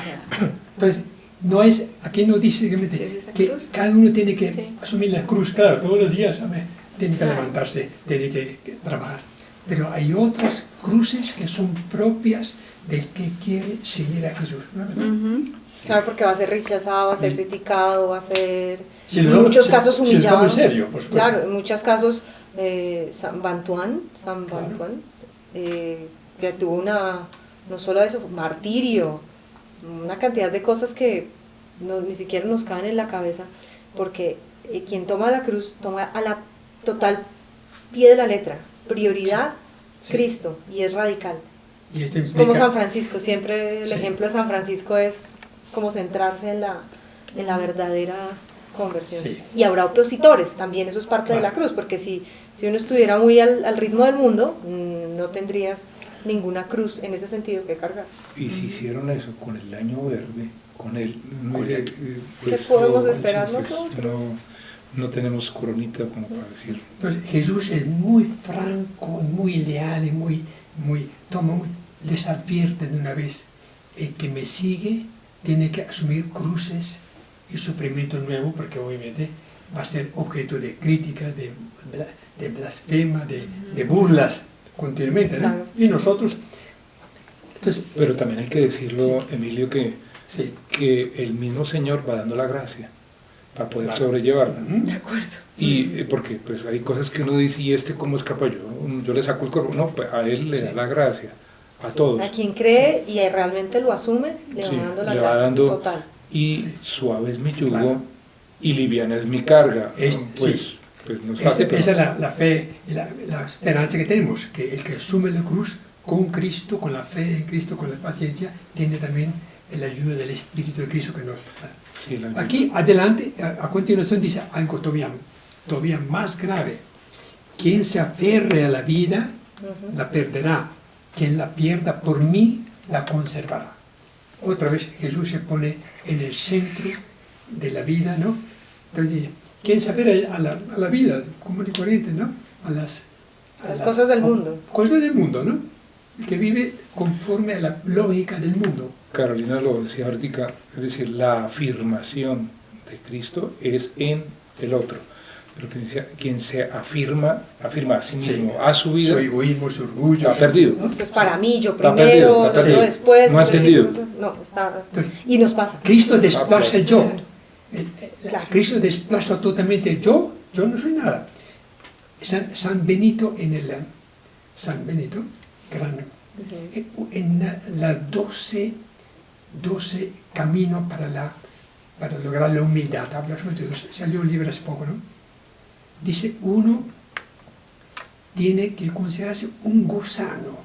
Entonces, no es, aquí no dice Sí, es esa que cruz. cada uno tiene que Sí. asumir la cruz, claro, todos los días, ¿sabe? Tiene que Claro. levantarse, tiene que trabajar. Pero hay otras cruces que son propias del que quiere seguir a Jesús, ¿no? ujú, Claro, porque va a ser rechazado, va a ser Sí. criticado, va a se Si en lo- muchos si- casos si lo humillado. toma en serio, por supuesto. Claro, en muchos casos San Bantuan, Claro. que tuvo una, no solo eso, martirio, una cantidad de cosas que ni siquiera nos caben en la cabeza, porque quien toma la cruz toma a la total pie de la letra, prioridad Sí. Cristo, y es radical. Y esto Es como implica- San Francisco, siempre el Sí. ejemplo de San Francisco es como centrarse en la verdadera conversión. Sí. Y habrá opositores, también eso es parte de la Claro. cruz, porque si uno estuviera muy al ritmo del mundo, no tendrías ninguna cruz en ese sentido que cargar. Y si hicieron eso con el año verde, con él, Con él. ¿Qué podemos no, esperar entonces, nosotros? no tenemos coronita como para decir. Entonces, Jesús es muy franco, muy leal y les advierte de una vez, el que me sigue tiene que asumir cruces y sufrimiento nuevo, porque obviamente va a ser objeto de críticas, de blasfema, de burlas continuamente, ¿no? Claro. Y nosotros, entonces, Pero también hay que decirlo, Emilio, que sí, el mismo Señor va dando la gracia para poder Claro. sobrellevarla. Ujú. de acuerdo. Y porque pues hay cosas que uno dice, ¿y este cómo escapa yo le saco el cuerpo? No, pues a él le Sí. da la gracia, a todos. A quien cree y realmente lo asume, le Sí, va dando la le va gracia dando- total. Y Sí. suave es mi yugo Claro. y liviana es mi carga. Es- Pues, sí. pues no es fácil. pero- esa es la fe y la esperanza que tenemos, que el que asume la cruz con Cristo, con la fe en Cristo, con la paciencia, tiene también la ayuda del Espíritu de Cristo que nos da. sí, la- Aquí adelante, a continuación dice algo todavía más grave. Quien se aferre a la vida, la perderá. Quien la pierda por mí, la conservará. Otra vez Jesús se pone en el centro de la vida, ¿no? Entonces dice, quien se aferre a la vida común y corriente, ¿no? A las Cosas del mundo. Cosas del mundo, ¿no? Que vive conforme a la lógica del mundo. Carolina lo decía ahorita, es decir, la afirmación de Cristo es en el otro. Pero quien se afirma a sí mismo, Sí. a su vida, Su egoísmo, su orgullo. lo ha perdido. Esto es para mí, yo Está primero, perdido, está yo perdido. después. No ha ese tipo entendido. de cosas. No, está. Entonces, Y nos pasa. Cristo desplaza el yo. Claro. Cristo desplaza totalmente el yo. Yo no soy nada. San Benito San Benito, gran, en las 12 caminos para lograr la humildad. Habla sobre eso. Salió un libro hace poco, ¿no? Dice, uno tiene que considerarse un gusano,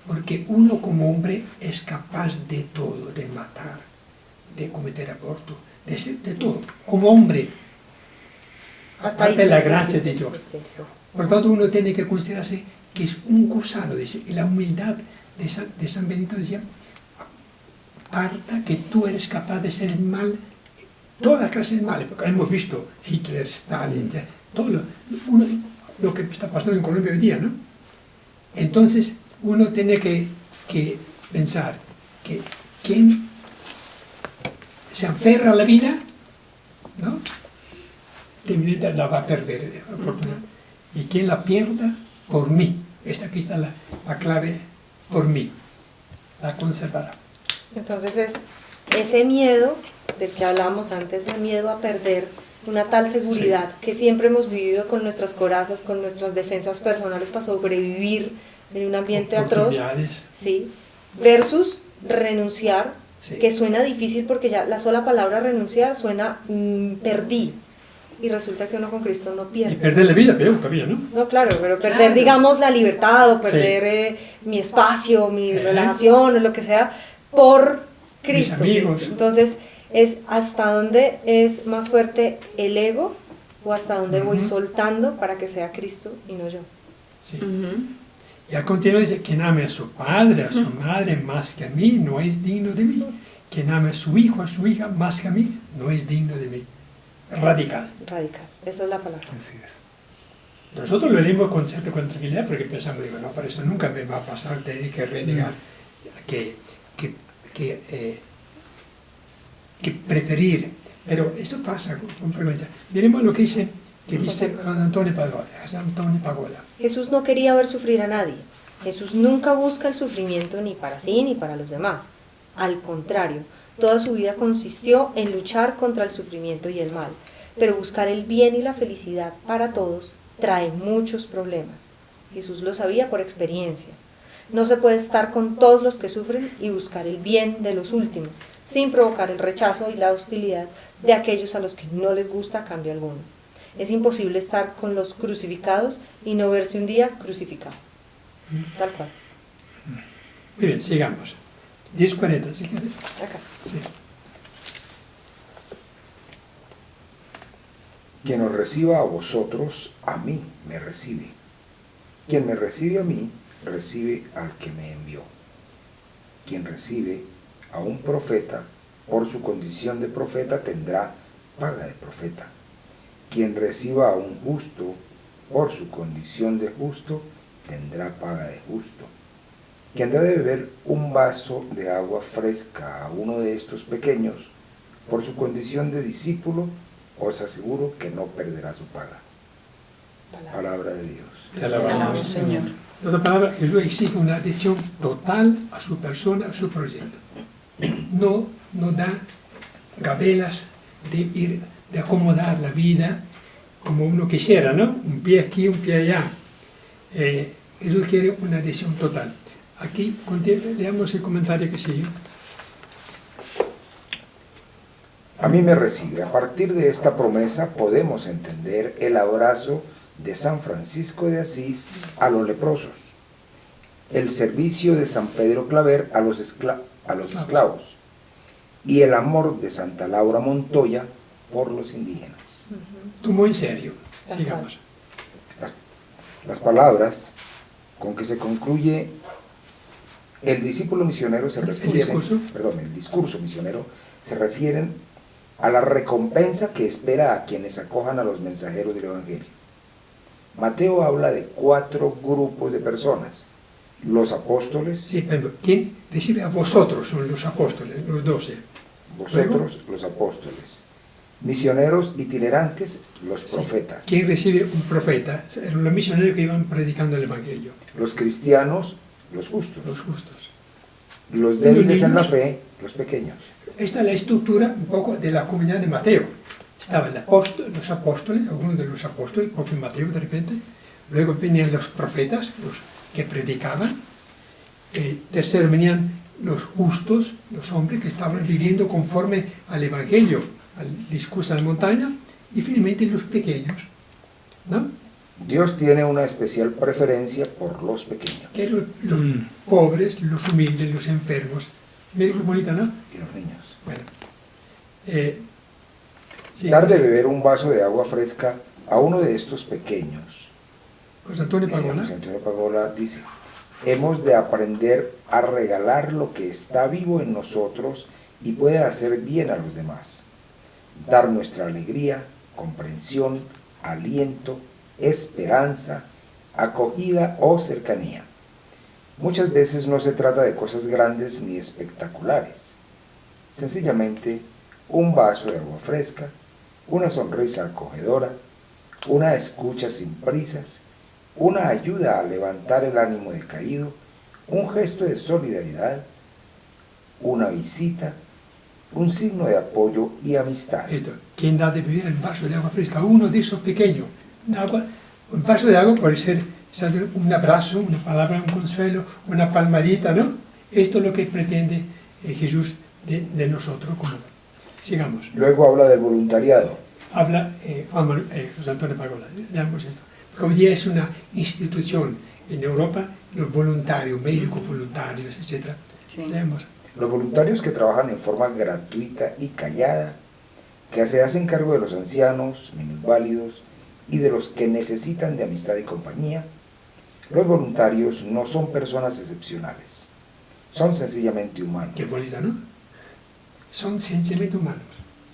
porque uno como hombre es capaz de todo, de matar, de cometer aborto, de todo, como hombre. Hasta ahí. Aparte de la sí, gracia sí, de sí, Dios. sí, sí. Por lo tanto, uno tiene que considerarse que es un gusano, dice, y la humildad de San Benito decía, aparta que tú eres capaz de hacer el mal, toda clase de mal, porque hemos visto Hitler, Stalin, ya, todo lo que está pasando en Colombia hoy día, ¿no? Entonces, uno tiene que pensar que quien se aferra a la vida, ¿no? Terminante la va a perder la oportunidad. Y quien la pierda, por mí. Aquí está la clave, por mí. La conservará. Entonces es ese miedo del que hablábamos antes, ese miedo a perder una tal seguridad que siempre hemos vivido con nuestras corazas, con nuestras defensas personales para sobrevivir en un ambiente atroz, Oportunidades. ¿sí? Versus renunciar, Sí. que suena difícil porque ya la sola palabra renunciar suena perdí, y resulta que uno con Cristo no Y pierde. perder la vida, peor todavía, ¿no? No, claro, pero perder, Claro. digamos, la libertad o perder mi espacio, mi relación o lo que sea por Cristo. amigos. Entonces, es hasta dónde es más fuerte el ego o hasta dónde voy Ujú. soltando para que sea Cristo y no yo. Sí. Ujú. Y a continuación dice, quien ame a su padre, a su madre más que a mí, no es digno de mí. Quien ame a su hijo, a su hija más que a mí, no es digno de mí. radical. Radical, esa es la palabra. Así es. Nosotros lo leemos con cierta tranquilidad porque pensamos, digo, no, pero eso nunca me va a pasar, tener que renegar, que preferir. Pero eso pasa con frecuencia. Miremos lo que dice San Antonio Pagola. Jesús no quería ver sufrir a nadie. Jesús nunca busca el sufrimiento ni para sí ni para los demás. Al contrario, toda su vida consistió en luchar contra el sufrimiento y el mal. Pero buscar el bien y la felicidad para todos trae muchos problemas. Jesús lo sabía por experiencia. No se puede estar con todos los que sufren y buscar el bien de los últimos, sin provocar el rechazo y la hostilidad de aquellos a los que no les gusta cambio alguno. Es imposible estar con los crucificados y no verse un día crucificado. Tal cual. Muy bien, sigamos. 10:40, si quieres. Acá. Sí. Quien os reciba a vosotros, a mí me recibe. Quien me recibe a mí, recibe al que me envió. Quien recibe a un profeta, por su condición de profeta, tendrá paga de profeta. Quien reciba a un justo, por su condición de justo, tendrá paga de justo. Quien da de beber un vaso de agua fresca a uno de estos pequeños, por su condición de discípulo, os aseguro que no perderá su paga. Palabra de Dios. Te alabamos, Señor. En otras palabras, Jesús exige una adhesión total a su persona, a su proyecto. No da gabelas de ir, de acomodar la vida como uno quisiera, ¿no? Un pie aquí, un pie allá. Jesús quiere una adhesión total. Aquí, leamos el comentario que sigue. A mí me recibe. A partir de esta promesa podemos entender el abrazo de San Francisco de Asís a los leprosos, el servicio de San Pedro Claver a los esclavos y el amor de Santa Laura Montoya por los indígenas. Tomó en serio. Sigamos. Las palabras con que se concluye el discípulo misionero se refieren, el discurso misionero se refieren a la recompensa que espera a quienes acojan a los mensajeros del Evangelio. Mateo habla de 4 grupos de personas: los apóstoles. Sí, pero ¿quién recibe a vosotros? Son los apóstoles, los 12. Vosotros, los apóstoles. Misioneros itinerantes, los profetas. ¿Quién recibe un profeta? Eran los misioneros que iban predicando el Evangelio. Los cristianos, los justos. Los justos. Los débiles en la fe, los pequeños. Esta es la estructura un poco de la comunidad de Mateo. Estaban los apóstoles, algunos de los apóstoles, el propio Mateo de repente. Luego venían los profetas, los que predicaban. Tercero venían los justos, los hombres que estaban viviendo conforme al Evangelio, al discurso de la montaña. Y finalmente los pequeños, ¿no? Dios tiene una especial preferencia por los pequeños. Que eran los pobres, los humildes, los enfermos. Miren qué bonita, ¿no? Y los niños. Bueno. Sí, Dar de beber un vaso de agua fresca a uno de estos pequeños. José Antonio Pagola. José Antonio Pagola dice: hemos de aprender a regalar lo que está vivo en nosotros y puede hacer bien a los demás. Dar nuestra alegría, comprensión, aliento, esperanza, acogida o cercanía. Muchas veces no se trata de cosas grandes ni espectaculares. Sencillamente, un vaso de agua fresca, una sonrisa acogedora, una escucha sin prisas, una ayuda a levantar el ánimo decaído, un gesto de solidaridad, una visita, un signo de apoyo y amistad. Esto, ¿quién da de beber el vaso de agua fresca? Uno de esos pequeños. Un vaso de agua puede ser, ¿sabe? Un abrazo, una palabra, un consuelo, una palmadita, ¿no? Esto es lo que pretende Jesús de nosotros. Sigamos. Luego habla del voluntariado. Habla José Antonio Pagola. Veamos esto. Porque hoy día es una institución en Europa, los voluntarios, médicos voluntarios, etc. Sí. Veamos. Los voluntarios que trabajan en forma gratuita y callada, que se hacen cargo de los ancianos, minusválidos y de los que necesitan de amistad y compañía. Los voluntarios no son personas excepcionales, son sencillamente humanos. Qué bonita, ¿no? Son sencillamente humanos.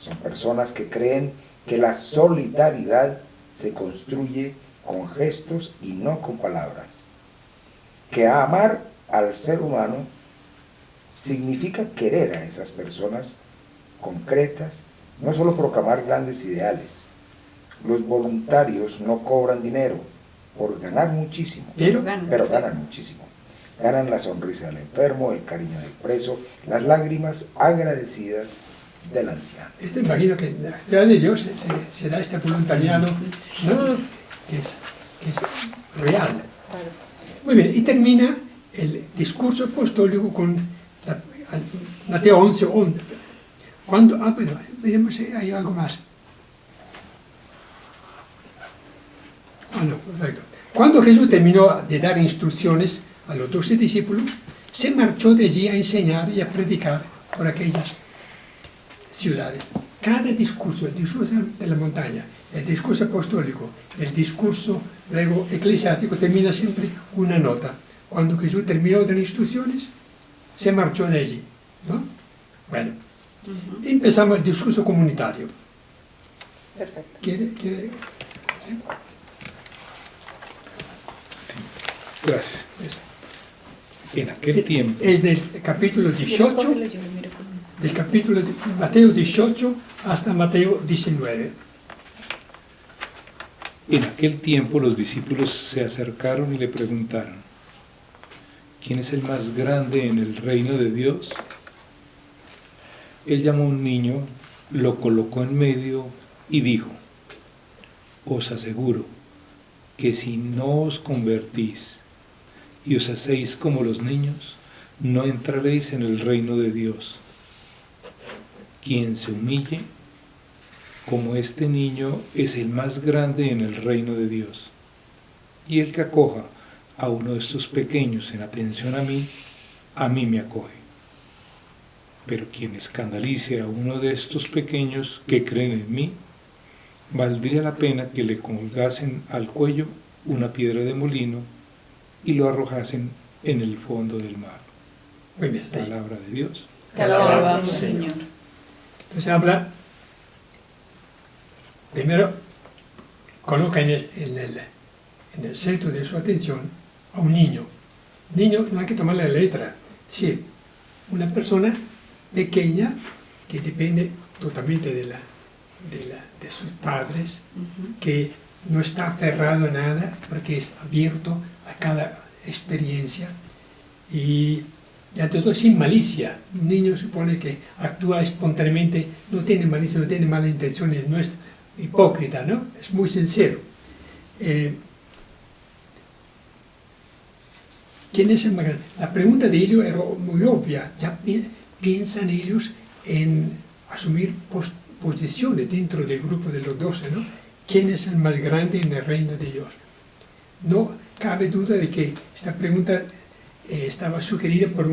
Son personas que creen que la solidaridad se construye con gestos y no con palabras. Que amar al ser humano significa querer a esas personas concretas, no solo proclamar grandes ideales. Los voluntarios no cobran dinero por ganar muchísimo, pero ganan muchísimo. Ganan la sonrisa del enfermo, el cariño del preso, las lágrimas agradecidas del anciano. Esto imagino que en la ciudad de Dios se da este voluntariado, ¿no? que es real. Claro. Muy bien, y termina el discurso apostólico con Mateo 11, 11. Cuando, bueno, veremos si hay algo más. No, perfecto. Cuando Jesús terminó de dar instrucciones a los 12 discípulos, se marchó de allí a enseñar y a predicar por aquellas ciudades. Cada discurso, el discurso de la montaña, el discurso apostólico, el discurso luego eclesiástico, termina siempre una nota. Cuando Jesús terminó de dar instrucciones, se marchó de allí, ¿no? Bueno, empezamos el discurso comunitario. Perfecto. ¿Quiere? ¿Sí? Gracias. Eso. En aquel tiempo, Es del capítulo Si quieres 18, cógelo, yo lo miro con- del capítulo de Mateo 18 hasta Mateo 19. en aquel tiempo los discípulos se acercaron y le preguntaron: ¿quién es el más grande en el reino de Dios? Él llamó a un niño, lo colocó en medio y dijo: os aseguro que si no os convertís y os hacéis como los niños, no entraréis en el reino de Dios. Quien se humille como este niño es el más grande en el reino de Dios. Y el que acoja a uno de estos pequeños en atención a mí me acoge. Pero quien escandalice a uno de estos pequeños que creen en mí, valdría la pena que le colgasen al cuello una piedra de molino y lo arrojasen en el fondo del mar. Muy bien, hasta ahí. Palabra de Dios. Te alabamos, Alabamos, Señor. Señor. Entonces habla, primero coloca en el centro de su atención a un niño. Niño no hay que tomarle la letra, sí, una persona pequeña que depende totalmente de sus padres, que no está aferrado a nada porque es abierto a cada experiencia y ante todo sin malicia. Un niño supone que actúa espontáneamente, no tiene malicia, no tiene malas intenciones, no es hipócrita, ¿no? Es muy sincero. ¿Quién es el más grande? La pregunta de ellos era muy obvia. Ya piensan ellos en asumir posiciones dentro del grupo de los 12, ¿no? ¿Quién es el más grande en el reino de Dios? No cabe duda de que esta pregunta estaba sugerida por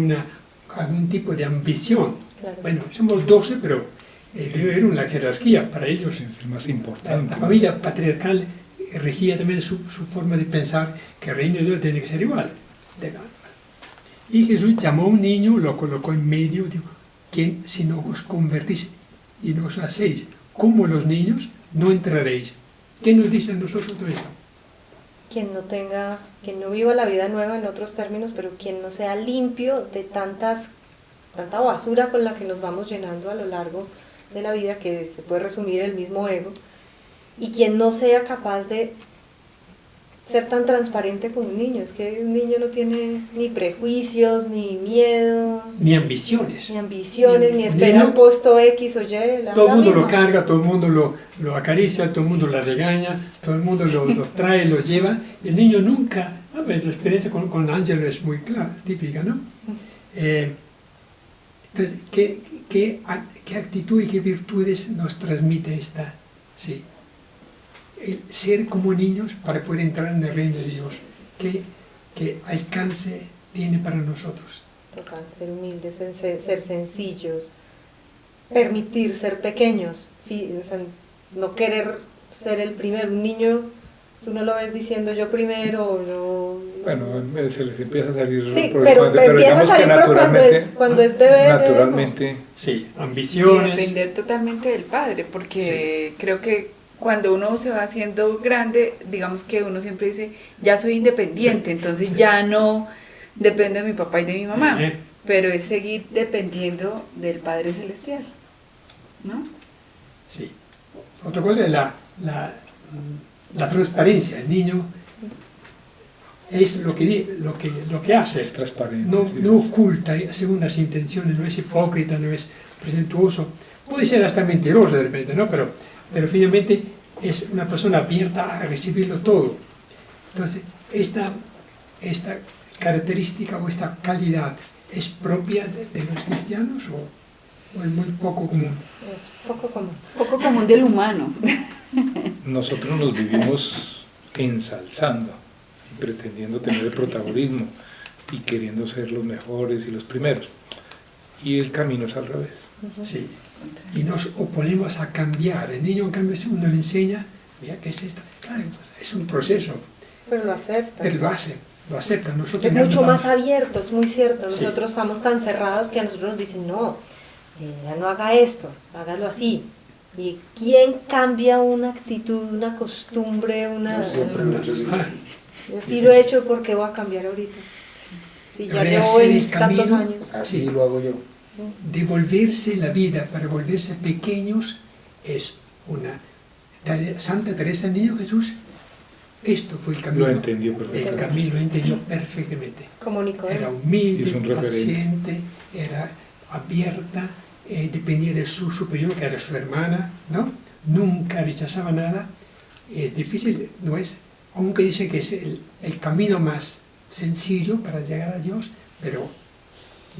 algún tipo de ambición. Claro. Bueno, somos 12, pero debe haber una jerarquía para ellos. Es el más La importante. familia patriarcal regía también su forma de pensar que el reino de Dios tiene que ser igual. Y Jesús llamó a un niño, lo colocó en medio, dijo: ¿quién, si no os convertís y no os hacéis como los niños, no entraréis? ¿Qué nos dice a nosotros todo esto? Quien no viva la vida nueva en otros términos, pero quien no sea limpio de tanta basura con la que nos vamos llenando a lo largo de la vida, que se puede resumir el mismo ego, y quien no sea capaz de ser tan transparente como un niño. Es que un niño no tiene ni prejuicios, ni miedo, Ni ambiciones. ni ambiciones, ni El espera niño- el puesto X o Y. Todo el mundo lo misma. carga, todo el mundo lo acaricia, todo el mundo lo regaña, todo el mundo lo trae, lo lleva. El niño nunca, a ver, la experiencia con Ángelo es muy clara, típica, ¿no? Entonces, ¿qué actitud y qué virtudes nos transmite esta? Sí. El ser como niños para poder entrar en el reino de Dios. ¿Qué alcance tiene para nosotros? Total, ser humildes, ser sencillos, permitir ser pequeños, o sea, no querer ser el primero. Un niño, tú no lo ves diciendo yo primero, o yo Bueno, se les empieza a salir Sí, progresivamente, pero empieza a digamos salir que pero cuando es bebé. naturalmente, Sí, Y ambiciones. depender totalmente del padre, porque creo que cuando uno se va haciendo grande, digamos que uno siempre dice, ya soy independiente, Sí, entonces sí. ya no dependo de mi papá y de mi mamá, Eh, pero es seguir dependiendo del Padre Celestial, ¿no? Sí. Otra cosa es la transparencia. El niño es lo que hace. es transparente. No, sí. no oculta segundas intenciones, no es hipócrita, no es presuntuoso. Puede ser hasta mentiroso de repente, ¿no? Pero finalmente es una persona abierta a recibirlo todo. Entonces, esta característica o esta calidad es propia de los cristianos o es muy poco común. Es poco común. Poco común del humano. Nosotros nos vivimos ensalzando y pretendiendo tener el protagonismo y queriendo ser los mejores y los primeros. Y el camino es al revés. Sí. Y nos oponemos a cambiar. El niño, en cambio, si uno le enseña, mira, ¿qué es esto? Claro, es un proceso, Pero lo acepta. pero lo acepta. Nosotros Es ya mucho no más damos- abierto, es muy cierto. Sí. Nosotros estamos tan cerrados que a nosotros nos dicen, no, ya no haga esto, hágalo así. ¿Y quién cambia una actitud, una costumbre, una... Yo siempre lo he hecho así. Ah, Yo sí lo he hecho, ¿por qué voy a cambiar ahorita? Si ya llevo Rehacer el tantos camino. años. Así Sí. lo hago yo. Devolverse la vida para volverse pequeños es una... Santa Teresa del Niño Jesús, esto fue el camino. Lo entendió El perfectamente. camino lo entendió perfectamente. Como Era Nicodemo. Es humilde, un referente. paciente, era abierta, dependía de su superior, que era su hermana, ¿no? Nunca rechazaba nada. Es difícil, no es, aunque dice que es el camino más sencillo para llegar a Dios, pero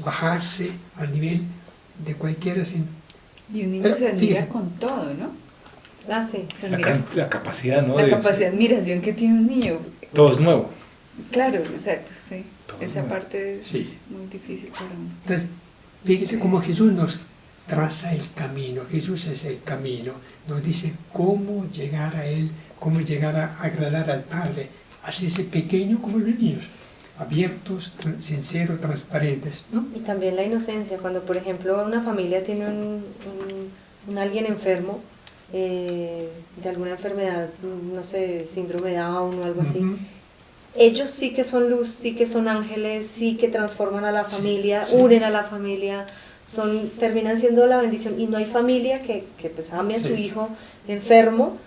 bajarse al nivel de cualquiera sin... Y un niño Pero, se admira fíjese. con todo, ¿no? Ah, sí. Se La, admira la capacidad, ¿no? la de- capacidad de admiración que tiene un niño. Todo es nuevo. Claro, exacto, sí. Todo Esa nuevo. parte es Sí. muy difícil para uno. Entonces, fíjese cómo Jesús nos traza el camino. Jesús es el camino. Nos dice cómo llegar a Él, cómo llegar a agradar al Padre. Hacerse pequeño como los niños, abiertos, sinceros, transparentes, ¿no? Y también la inocencia, cuando por ejemplo una familia tiene un alguien enfermo de alguna enfermedad, no sé, síndrome de Down o algo así, Ujú. ellos sí que son luz, sí que son ángeles, sí que transforman a la Sí, familia, sí. unen a la familia, terminan siendo la bendición y no hay familia que pues ame a su Sí. hijo enfermo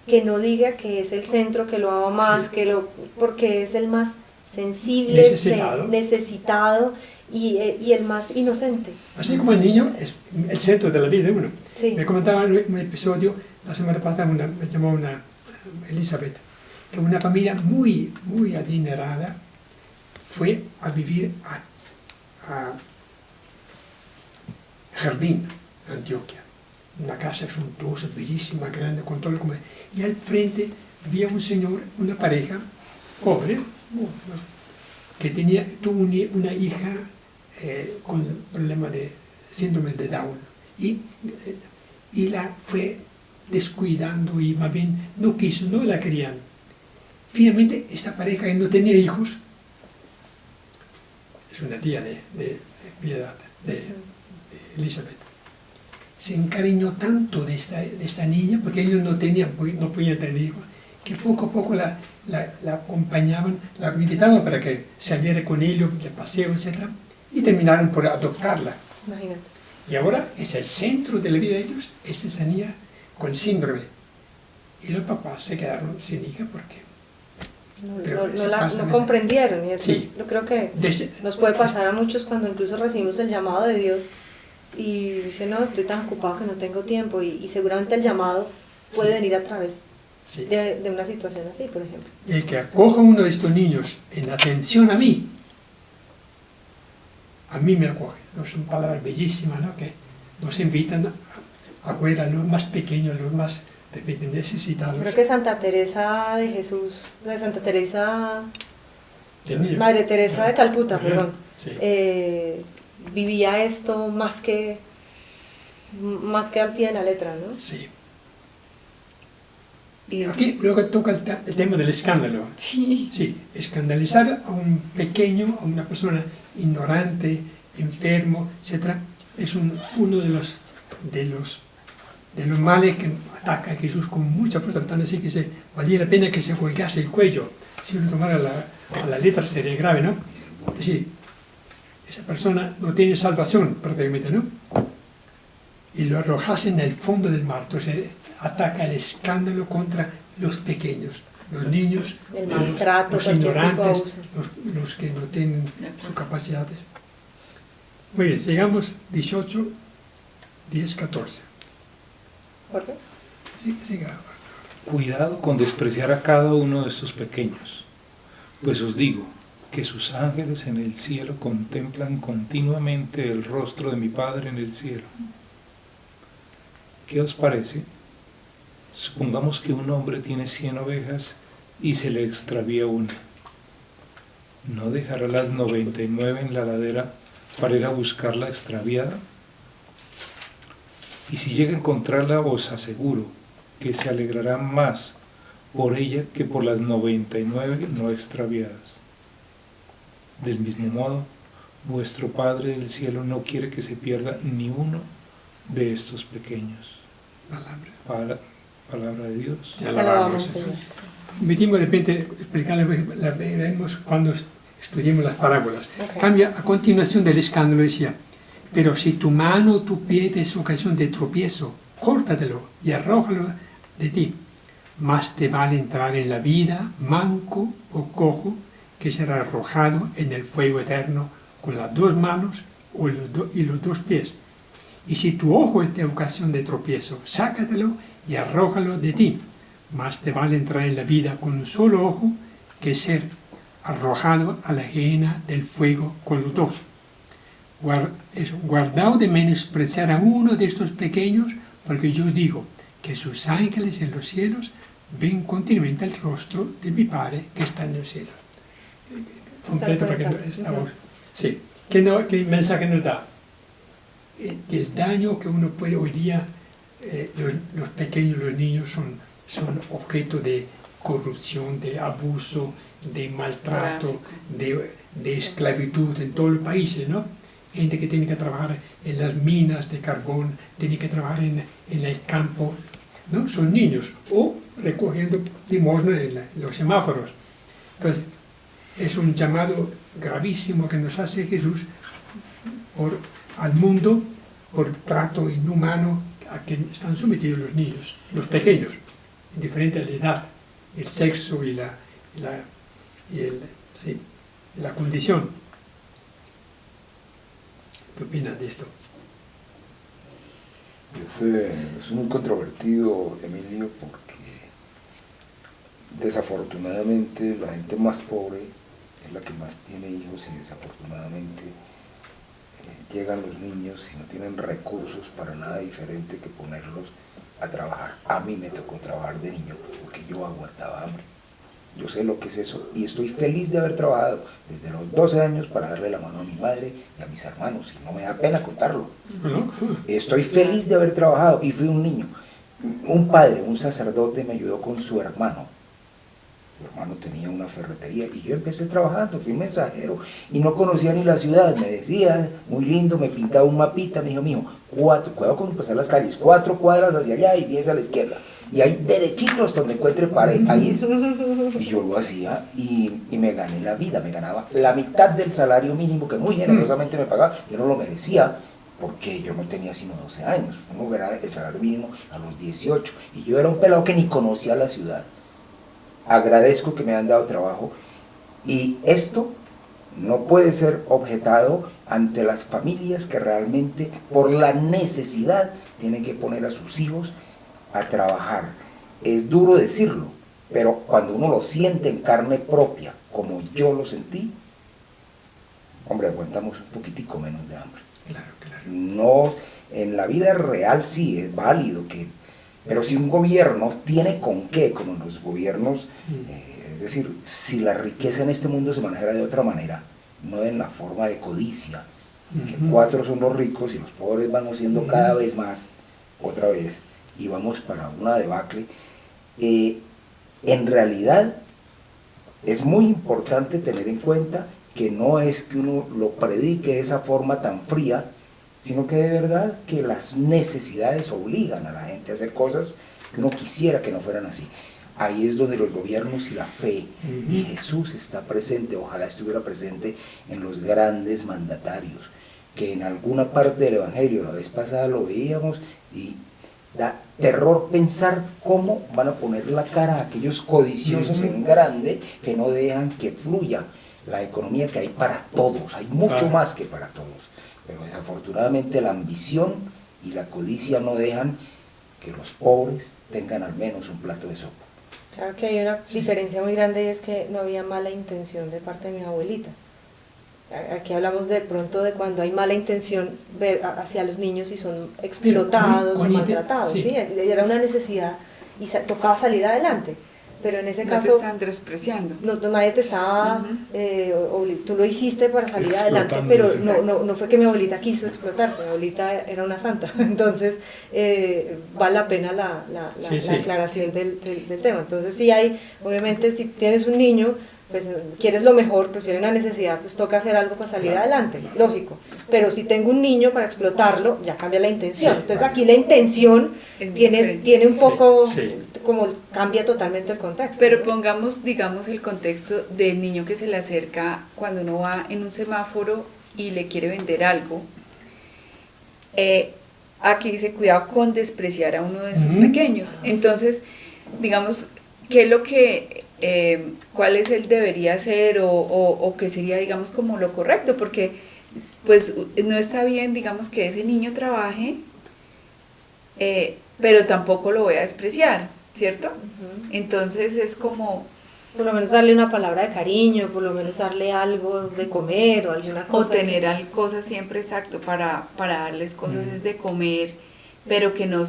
que no diga que es el centro, que lo ama más, Sí. porque es el más sensible, Necesitado. necesitado y el más inocente. Así como el niño es el centro de la vida de uno. Sí. Me comentaba en un episodio, la semana pasada, me llamó una Elizabeth, que una familia muy, muy adinerada fue a vivir a Jardín, Antioquia. Una casa suntuosa, bellísima, grande, con todo el comer. Y al frente había un señor, una pareja, pobre, que tuvo una hija con problema de síndrome de Down. Y la fue descuidando y más bien no quiso, no la querían. Finalmente, esta pareja que no tenía hijos, es una tía de Piedad, de Elizabeth, se encariñó tanto de esta niña, porque ellos no podían tener hijos, que poco a poco la acompañaban, la invitaban para que saliera con ellos de paseo, etc. Y terminaron por adoptarla. Imagínate. Y ahora es el centro de la vida de ellos, es esa niña con síndrome. Y los papás se quedaron sin hija porque... Pero No, eso no pasa, ¿no? comprendieron y eso Sí. yo creo que Desde- nos puede pasar a muchos cuando incluso recibimos el llamado de Dios y dice no, estoy tan ocupado que no tengo tiempo y seguramente el llamado puede Sí. venir a través Sí. de una situación así, por ejemplo. Y el que acoja uno de estos niños en atención a mí me acoge. No son palabras bellísimas, ¿no? Que nos invitan a ver a los más pequeños, a los más de repente necesitados. Creo que Santa Teresa de Jesús, de Santa Teresa, del niño. Madre Teresa de Calcuta, Ajá, perdón, sí. vivía esto más que al pie de la letra, ¿no? Sí. Y es- Aquí luego toca el tema del escándalo. Sí. Sí, escandalizar a un pequeño, a una persona ignorante, enfermo, etc., es uno de los males que ataca a Jesús con mucha fuerza, tan así que valía la pena que se colgase el cuello. Si uno tomara a la letra sería grave, ¿no? Es decir, esa persona no tiene salvación prácticamente, ¿no? Y lo arrojase en el fondo del mar. Entonces ataca el escándalo contra los pequeños, los niños, El maltrato, los cualquier tipo de ignorantes, abuso. los que no tienen De acuerdo. sus capacidades. Muy bien, sigamos 18, 10, 14. ¿Por qué? Sí, siga. Cuidado con despreciar a cada uno de estos pequeños, pues os digo que sus ángeles en el cielo contemplan continuamente el rostro de mi Padre en el cielo. ¿Qué os parece? Supongamos que un hombre tiene 100 ovejas y se le extravía una. ¿No dejará las 99 en la ladera para ir a buscar la extraviada? Y si llega a encontrarla, os aseguro que se alegrará más por ella que por las 99 no extraviadas. Del mismo modo, vuestro Padre del cielo no quiere que se pierda ni uno de estos pequeños. Palabra de Dios. Te Te alabamos, Señor. Señor. Permitimos de repente explicarle, la veremos cuando estudiemos las parábolas. Ok. Cambia a continuación del escándalo, decía, pero si tu mano o tu pie te es ocasión de tropiezo, córtatelo y arrójalo de ti. Más te vale entrar en la vida manco o cojo que será arrojado en el fuego eterno con las 2 manos y los 2 pies. Y si tu ojo es de ocasión de tropiezo, sácatelo y arrójalo de ti. Más te vale entrar en la vida con un solo ojo que ser arrojado a la gehenna del fuego con los 2. Guardaos de menospreciar a uno de estos pequeños, porque yo os digo que sus ángeles en los cielos ven continuamente el rostro de mi Padre que está en el cielo. Completo para que no estamos. Sí. ¿Qué mensaje nos da? El daño que uno puede hoy día, los pequeños, los niños son objeto de corrupción, de abuso, de maltrato, de esclavitud en todos los países, ¿no? Gente que tiene que trabajar en las minas de carbón, tiene que trabajar en el campo, ¿no? Son niños, o recogiendo limosna en los semáforos. Entonces, es un llamado gravísimo que nos hace Jesús al mundo por trato inhumano a que están sometidos los niños, los pequeños, indiferente a la edad, el sexo y la condición. ¿Qué opinan de esto? Es muy controvertido, Emilio, porque desafortunadamente la gente más pobre es la que más tiene hijos y desafortunadamente llegan los niños y no tienen recursos para nada diferente que ponerlos a trabajar. A mí me tocó trabajar de niño porque yo aguantaba hambre. Yo sé lo que es eso y estoy feliz de haber trabajado desde los 12 años para darle la mano a mi madre y a mis hermanos, y no me da pena contarlo. ¿No? Estoy feliz de haber trabajado y fui un niño. Un padre, un sacerdote me ayudó con su hermano. Mi hermano tenía una ferretería y yo empecé trabajando, fui mensajero y no conocía ni la ciudad. Me decía, muy lindo, me pintaba un mapita, me dijo, mijo, cuidado con pasar las calles, 4 cuadras hacia allá y 10 a la izquierda. Y ahí derechito hasta donde encuentre pared, ahí es. Y yo lo hacía y me gané la vida, me ganaba la mitad del salario mínimo que muy generosamente me pagaba. Yo no lo merecía porque yo no tenía sino 12 años. Uno ganaba el salario mínimo a los 18 y yo era un pelado que ni conocía la ciudad. Agradezco que me han dado trabajo y esto no puede ser objetado ante las familias que realmente por la necesidad tienen que poner a sus hijos a trabajar. Es duro decirlo, pero cuando uno lo siente en carne propia, como yo lo sentí, hombre, aguantamos un poquitico menos de hambre. Claro, claro. No, en la vida real sí es válido pero si un gobierno tiene con qué, como los gobiernos, es decir, si la riqueza en este mundo se manejara de otra manera, no en la forma de codicia, que 4 son los ricos y los pobres vamos siendo cada vez más, otra vez, y vamos para una debacle, en realidad es muy importante tener en cuenta que no es que uno lo predique de esa forma tan fría, sino que de verdad que las necesidades obligan a la gente a hacer cosas que uno quisiera que no fueran así. Ahí es donde los gobiernos y la fe y Jesús está presente, ojalá estuviera presente en los grandes mandatarios, que en alguna parte del Evangelio la vez pasada lo veíamos y da terror pensar cómo van a poner la cara a aquellos codiciosos en grande que no dejan que fluya la economía que hay para todos, hay mucho más que para todos, pero desafortunadamente la ambición y la codicia no dejan que los pobres tengan al menos un plato de sopa. Claro que hay una diferencia muy grande y es que no había mala intención de parte de mi abuelita. Aquí hablamos de pronto de cuando hay mala intención hacia los niños y son explotados o maltratados. ¿Sí? Era una necesidad y tocaba salir adelante. Pero en ese caso... No te están despreciando. Nadie te estaba... tú lo hiciste para salir adelante, pero no fue que mi abuelita quiso explotarte, mi abuelita era una santa. Entonces, vale la pena la aclaración del tema. Entonces, sí hay, obviamente, si tienes un niño, pues quieres lo mejor, pero si hay una necesidad, pues toca hacer algo para salir adelante, lógico. Pero si tengo un niño para explotarlo, ya cambia la intención. Entonces aquí la intención tiene un poco, como cambia totalmente el contexto. Pero pongamos, digamos, el contexto del niño que se le acerca cuando uno va en un semáforo y le quiere vender algo. Aquí dice, cuidado con despreciar a uno de sus pequeños. Entonces, digamos, ¿qué es lo que... cuál es el debería ser o qué sería, digamos, como lo correcto? Porque pues no está bien, digamos, que ese niño trabaje, pero tampoco lo voy a despreciar, ¿cierto? Entonces es como... Por lo menos darle una palabra de cariño, por lo menos darle algo de comer o alguna cosa. O tener cosas siempre, exacto, para darles cosas es de comer, pero que no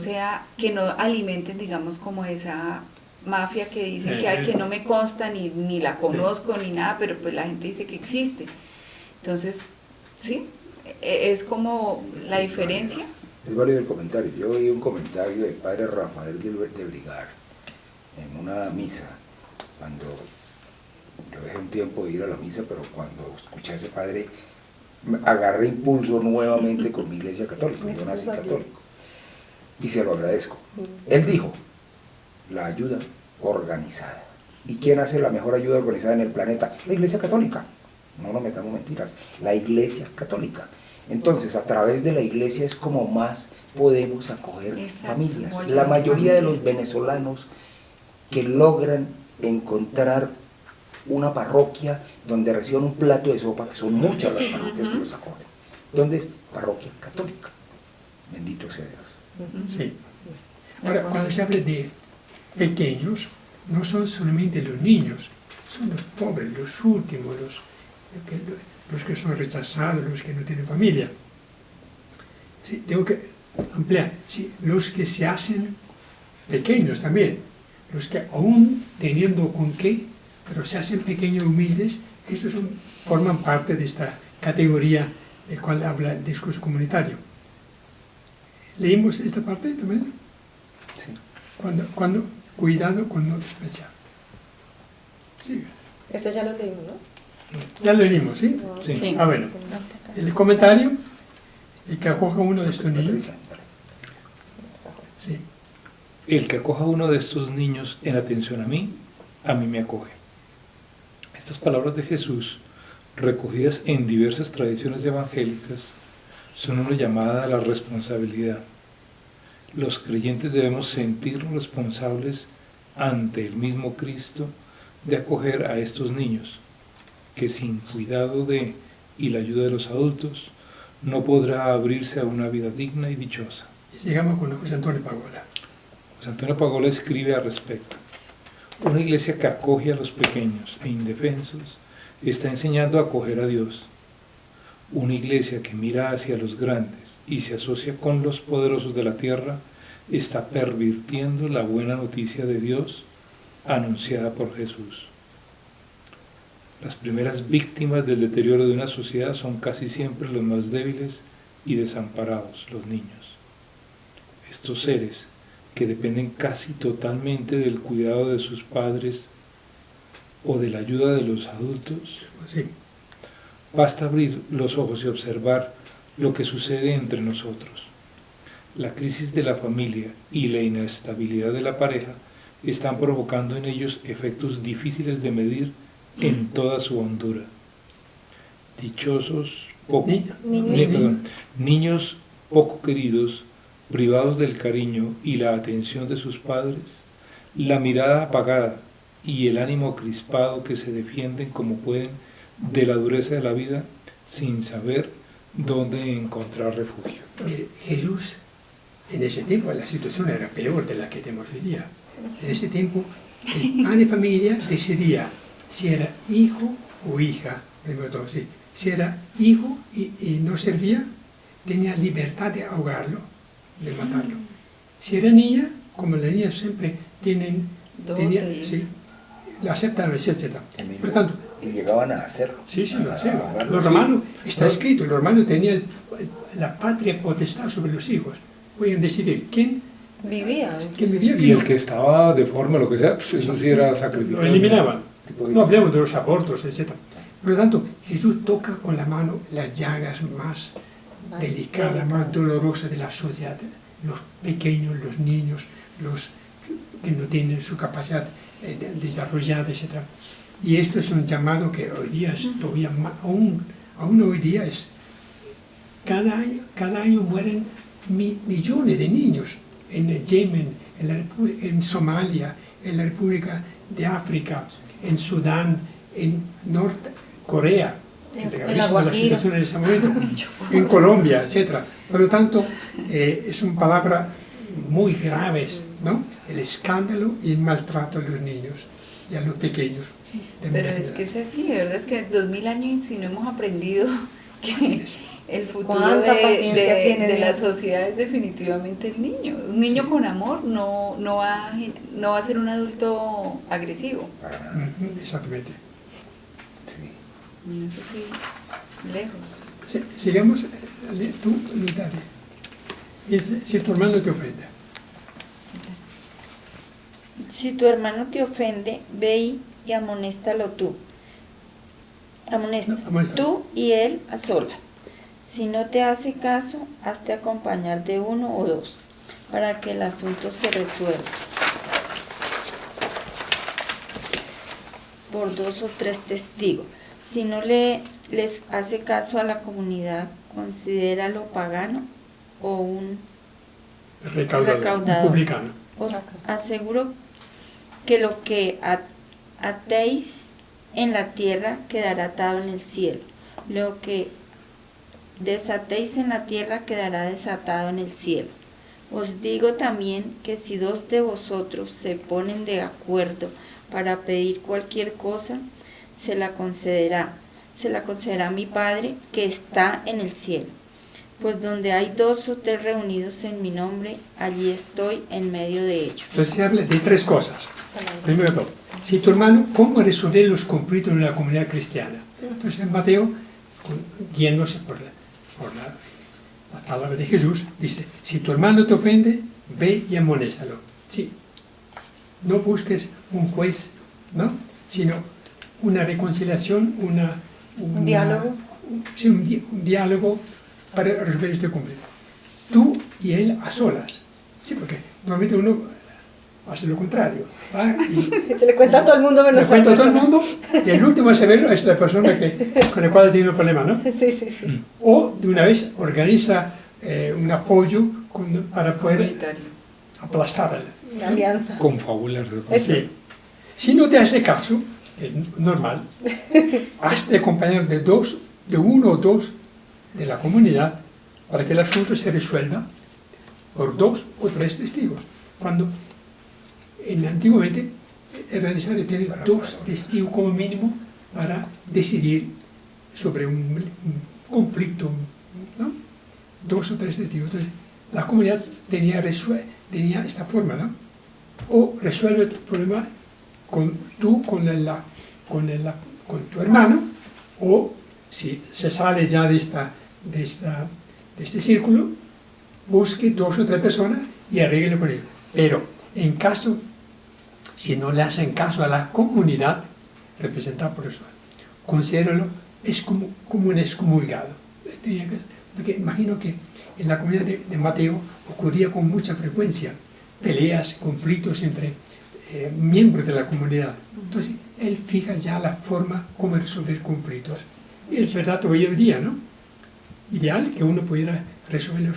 alimenten, digamos, como esa... mafia que dicen que no me consta ni la conozco ni nada, pero pues la gente dice que existe. Entonces, sí, es como la diferencia. Es válido el comentario. Yo oí un comentario del padre Rafael de Brigar en una misa, cuando yo dejé un tiempo de ir a la misa, pero cuando escuché a ese padre agarré impulso nuevamente con mi iglesia católica. Yo nací católico y se lo agradezco. Él dijo: la ayuda organizada. ¿Y quién hace la mejor ayuda organizada en el planeta? La Iglesia Católica. No nos metamos mentiras. La Iglesia Católica. Entonces, a través de la Iglesia es como más podemos acoger familias. La mayoría de los venezolanos que logran encontrar una parroquia donde reciban un plato de sopa, que son muchas las parroquias que los acogen. ¿Dónde es? Parroquia católica. Bendito sea Dios. Sí. Ahora, cuando se habla de pequeños, no son solamente los niños, son los pobres, los últimos, los que son rechazados, los que no tienen familia. Sí, tengo que ampliar, sí, los que se hacen pequeños también, los que aún teniendo con qué, pero se hacen pequeños, humildes, estos forman parte de esta categoría del cual habla el discurso comunitario. ¿Leímos esta parte también? Sí. Cuando cuidado con no despreciar. Sí. Ese ya lo leímos, ¿no? Ya lo leímos, ¿sí? Sí. Ah, bueno. El comentario, el que acoja uno de estos niños. Sí. El que acoja a uno de estos niños en atención a mí me acoge. Estas palabras de Jesús, recogidas en diversas tradiciones evangélicas, son una llamada a la responsabilidad. Los creyentes debemos sentirnos responsables ante el mismo Cristo de acoger a estos niños, que sin cuidado de y la ayuda de los adultos no podrá abrirse a una vida digna y dichosa. Y sigamos con José Antonio Pagola. José Antonio Pagola escribe al respecto: una iglesia que acoge a los pequeños e indefensos está enseñando a acoger a Dios. Una iglesia que mira hacia los grandes y se asocia con los poderosos de la tierra está pervirtiendo la buena noticia de Dios anunciada por Jesús. Las primeras víctimas del deterioro de una sociedad son casi siempre los más débiles y desamparados, los niños. Estos seres que dependen casi totalmente del cuidado de sus padres o de la ayuda de los adultos? Sí. Basta abrir los ojos y observar lo que sucede entre nosotros. La crisis de la familia y la inestabilidad de la pareja están provocando en ellos efectos difíciles de medir en toda su hondura. Dichosos niños poco queridos, privados del cariño y la atención de sus padres, la mirada apagada y el ánimo crispado que se defienden como pueden de la dureza de la vida sin saber dónde encontrar refugio. Mire, Jesús, en ese tiempo la situación era peor de la que tenemos hoy día. En ese tiempo, el padre de familia decidía si era hijo o hija, primero todo, sí. Si era hijo y no servía, tenía libertad de ahogarlo, de matarlo. Si era niña, como las niñas siempre tienen, sí, la aceptan, etc. Por tanto, y llegaban a hacerlo. Sí, lo hacían. ahogarlo, Los sí. romanos, está escrito, los romanos tenían la patria potestad sobre los hijos. Podían decidir quién Vivía. vivía Y el que estaba deforme, lo que sea, pues eso sí era sacrificado. lo eliminaban. Tipo de- No hablemos de los abortos, etc. Por lo tanto, Jesús toca con la mano las llagas más delicadas, más dolorosas de la sociedad. Los pequeños, los niños, los que no tienen su capacidad desarrollada, etc. Y esto es un llamado que hoy día es todavía aún hoy día es, cada año mueren millones de niños en el Yemen, en Somalia, en la República de África, en Sudán, en Corea, que es gravísima la situación en ese momento, en Colombia, etc. Por lo tanto, son palabras muy graves, ¿no? El escándalo y el maltrato a los niños y a los pequeños. Pero es que es así, de verdad es que 2000 años si no hemos aprendido que el futuro ¿Cuánta paciencia tiene de la Dios? sociedad es definitivamente el niño. Un niño con amor no va a ser un adulto agresivo. Para nada. Ujú, exactamente. Sí. Eso sí, lejos. Sigamos, tú, Daria. Si tu hermano te ofende, Si tu hermano te ofende, ve y amonéstalo tú. Amonesta, No, amonéstalo. tú y él a solas. Si no te hace caso, hazte acompañar de uno o dos, para que el asunto se resuelva por 2 o 3 testigos. Si no les hace caso a la comunidad, considéralo pagano o un recaudador, Recaudador. un publicano. Os aseguro que lo que atéis en la tierra quedará atado en el cielo. Lo que desatéis en la tierra quedará desatado en el cielo. Os digo también que si 2 de vosotros se ponen de acuerdo para pedir cualquier cosa, se la concederá mi Padre que está en el cielo. Pues donde hay 2 o 3 reunidos en mi nombre, allí estoy en medio de ellos. Entonces se habla de 3 cosas. Primero de todo, si tu hermano, ¿cómo resolver los conflictos en la comunidad cristiana? Entonces en Mateo, guiándose por la palabra de Jesús, dice, si tu hermano te ofende, ve y amonéstalo. Sí. No busques un juez, ¿no? Sino una reconciliación, Un diálogo. Sí, un diálogo para resolver este conflicto. Tú y él a solas. Sí, porque normalmente uno hace lo contrario. Va y Se le cuenta a todo el mundo menos le cuenta a todo el persona. mundo y el último a saberlo es la persona con la cual ha tenido un problema, ¿no? Sí, sí, sí. O de una vez organiza un apoyo para poder Comunitario. aplastar Una alianza. Confabular. Sí. Si no te hace caso, es normal, has de acompañar de uno o dos de la comunidad para que el asunto se resuelva por 2 o 3 testigos. Cuando antiguamente era necesario tener 2 testigos como mínimo para decidir sobre un conflicto, ¿no? 2 o 3 testigos. Entonces, la comunidad tenía esta forma, ¿no? O resuelve tu problema con tu hermano, o si se sale ya de este círculo, busque 2 o 3 personas y arregle con él. Pero en caso, si no le hacen caso a la comunidad, representada por eso, considéralo es como un excomulgado. Porque imagino que en la comunidad de Mateo ocurría con mucha frecuencia peleas, conflictos entre miembros de la comunidad. Entonces, él fija ya la forma como resolver conflictos. Y es verdad hoy en día, ¿no? Ideal que uno pudiera resolver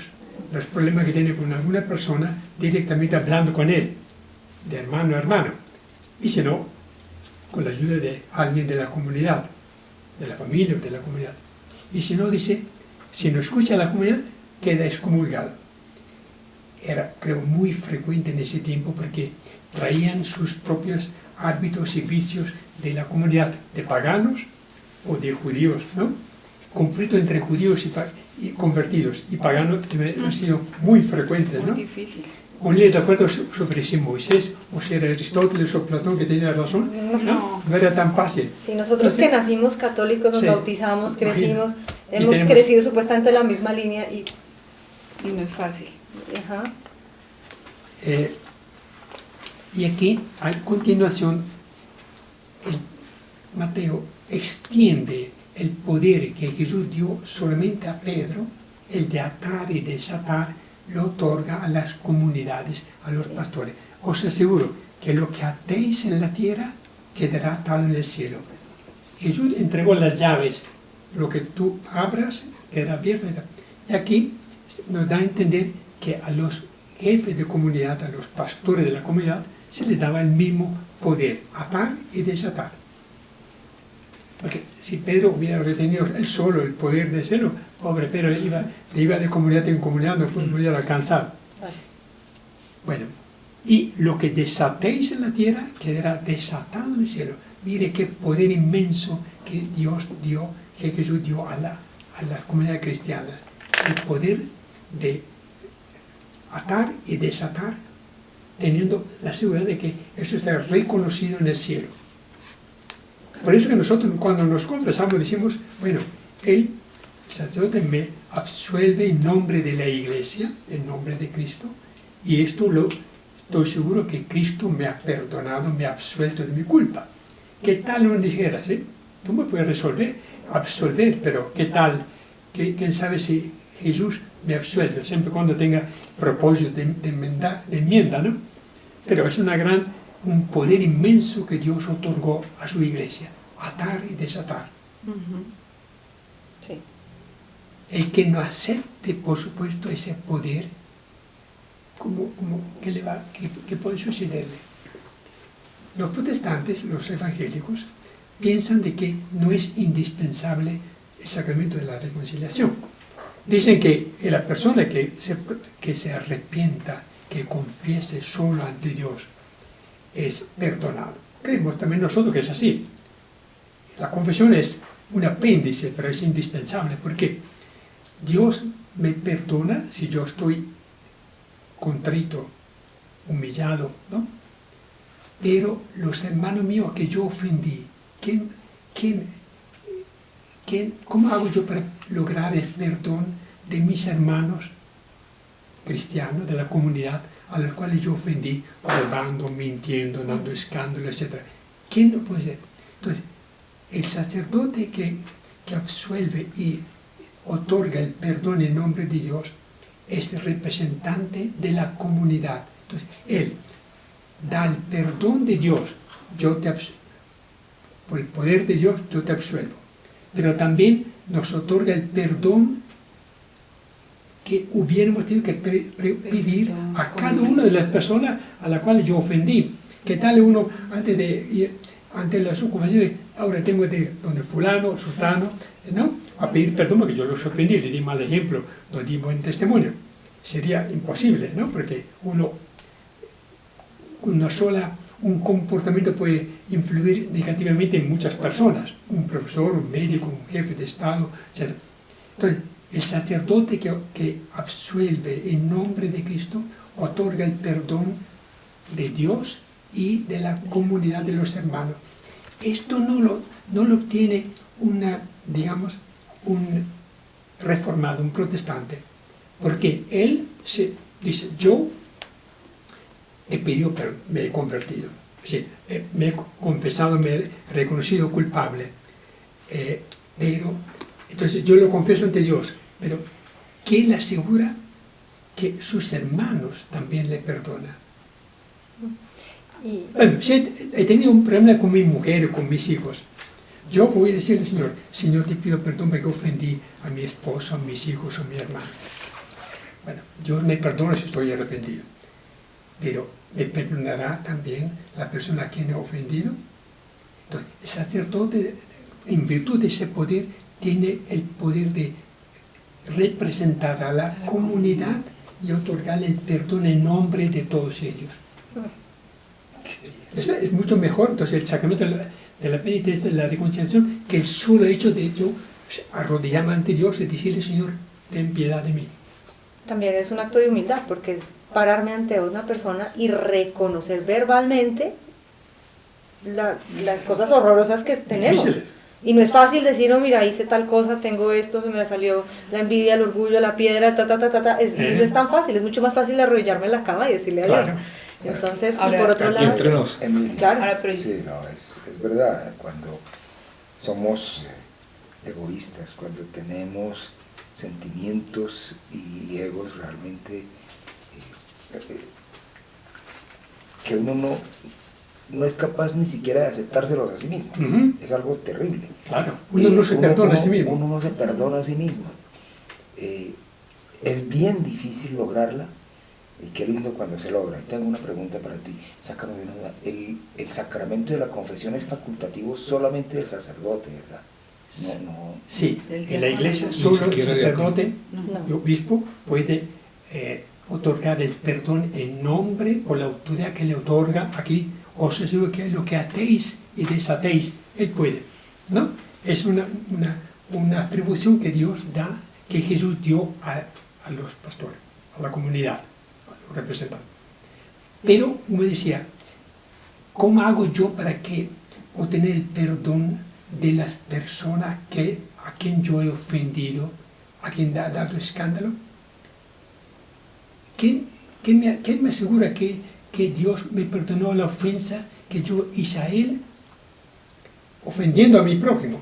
los problemas que tiene con alguna persona directamente hablando con él, de hermano a hermano. Y si no, con la ayuda de alguien de la comunidad, de la familia o de la comunidad. Y si no, dice, si no escucha a la comunidad, queda excomulgado. Era, creo, muy frecuente en ese tiempo porque traían sus propios hábitos y vicios de la comunidad, de paganos o de judíos, ¿no? Conflicto entre judíos y convertidos y paganos han sido muy frecuentes, ¿no? Muy difícil. Ponle de acuerdo sobre si Moisés o si era Aristóteles o Platón que tenía razón, No. no era tan fácil. Si nosotros Entonces, que nacimos católicos, nos sí, bautizamos, crecimos, y hemos tenemos- crecido supuestamente en la misma línea y... Y no es fácil. Ajá. Y aquí, a continuación, Mateo extiende el poder que Jesús dio solamente a Pedro, el de atar y desatar, lo otorga a las comunidades, a los pastores. Os aseguro que lo que atéis en la tierra quedará atado en el cielo. Jesús entregó las llaves, lo que tú abras quedará abierto. Y aquí nos da a entender que a los jefes de comunidad, a los pastores de la comunidad, se les daba el mismo poder, atar y desatar. Porque si Pedro hubiera retenido él solo el poder de hacerlo, pobre Pedro iba de comunidad en comunidad, no hubiera alcanzado. Vale. Bueno, y lo que desatéis en la tierra quedará desatado en el cielo. Mire qué poder inmenso que Dios dio, que Jesús dio a la comunidad cristiana. El poder de atar y desatar, teniendo la seguridad de que eso será reconocido en el cielo. Por eso que nosotros cuando nos confesamos decimos, bueno, el sacerdote me absuelve en nombre de la iglesia, en nombre de Cristo, y esto estoy seguro que Cristo me ha perdonado, me ha absuelto de mi culpa. ¿Qué tal uno dijera, sí? Tú me puedes absolver, pero ¿qué tal? ¿Quién sabe si Jesús me absuelve? Siempre cuando tenga propósito de enmienda, ¿no? Pero es un poder inmenso que Dios otorgó a su iglesia, atar y desatar. Sí. El que no acepte, por supuesto, ese poder, ¿qué puede sucederle? Los protestantes, los evangélicos, piensan de que no es indispensable el sacramento de la reconciliación. Dicen que la persona que se arrepienta, que confiese solo ante Dios, es perdonado. Creemos también nosotros que es así. La confesión es un apéndice, pero es indispensable, porque Dios me perdona si yo estoy contrito, humillado, ¿no? Pero los hermanos míos que yo ofendí, ¿cómo hago yo para lograr el perdón de mis hermanos cristianos, de la comunidad a los cuales yo ofendí, robando, mintiendo, dando escándalo, etc.? ¿Quién lo puede hacer? Entonces, el sacerdote que absuelve y otorga el perdón en nombre de Dios es el representante de la comunidad. Entonces, él da el perdón de Dios, por el poder de Dios yo te absuelvo, pero también nos otorga el perdón que hubiéramos tenido que pedir a cada una de las personas a las cuales yo ofendí. ¿Qué tal uno antes de ir ante la subcomisaría? Ahora tengo que ir donde fulano, sultano, ¿no? A pedir perdón porque yo los ofendí, le di mal ejemplo, no di buen testimonio. Sería imposible, ¿no? Porque un comportamiento puede influir negativamente en muchas personas, un profesor, un médico, un jefe de Estado, etc. Entonces, el sacerdote que absuelve en nombre de Cristo otorga el perdón de Dios y de la comunidad de los hermanos. Esto no lo obtiene un reformado, un protestante, porque él se dice, yo he pedido, me he convertido. Sí, me he confesado, me he reconocido culpable. Pero, entonces yo lo confieso ante Dios, pero ¿quién le asegura que sus hermanos también le perdonan? Bueno, si he tenido un problema con mi mujer o con mis hijos, yo voy a decirle al Señor, Señor, te pido perdón porque ofendí a mi esposo, a mis hijos, a mi hermano. Bueno, Dios me perdona si estoy arrepentido, pero ¿me perdonará también la persona a quien he ofendido? Entonces, el sacerdote, en virtud de ese poder, tiene el poder de representar a la comunidad y otorgarle el perdón en nombre de todos ellos. Es mucho mejor, entonces, el sacramento de la penitencia, de la reconciliación, que el solo hecho de yo arrodillarme ante Dios y decirle, Señor, ten piedad de mí. También es un acto de humildad, porque es pararme ante una persona y reconocer verbalmente las cosas horrorosas que tenemos. Y no es fácil decir, no, mira, hice tal cosa, tengo esto, se me salió la envidia, el orgullo, la piedra, no es tan fácil, es mucho más fácil arrodillarme en la cama y decirle adiós. Claro. Entonces, Ahora, y por otro lado... Entre nos. Claro. Ahora, pero Sí, no, es verdad, cuando somos egoístas, cuando tenemos sentimientos y egos realmente que uno no es capaz ni siquiera de aceptárselos a sí mismo. Es algo terrible. Claro, uno no se perdona a sí mismo. Uno no se perdona a sí mismo. Es bien difícil lograrla y qué lindo cuando se logra. Y tengo una pregunta para ti. Sácame una duda. El sacramento de la confesión es facultativo solamente del sacerdote, ¿verdad? No. Sí, Del en la iglesia diácono, solo el sacerdote y No. obispo puede otorgar el perdón en nombre o la autoridad que le otorga. Aquí os aseguro que lo que atéis y desatéis, él puede, ¿no? Es una atribución que Dios da, que Jesús dio a los pastores, a la comunidad, a los representantes. Pero, como decía, ¿cómo hago yo para obtener el perdón de las personas a quien yo he ofendido, a quien ha dado escándalo? ¿Quién me asegura que Dios me perdonó la ofensa que yo hice a él, ofendiendo a mi prójimo?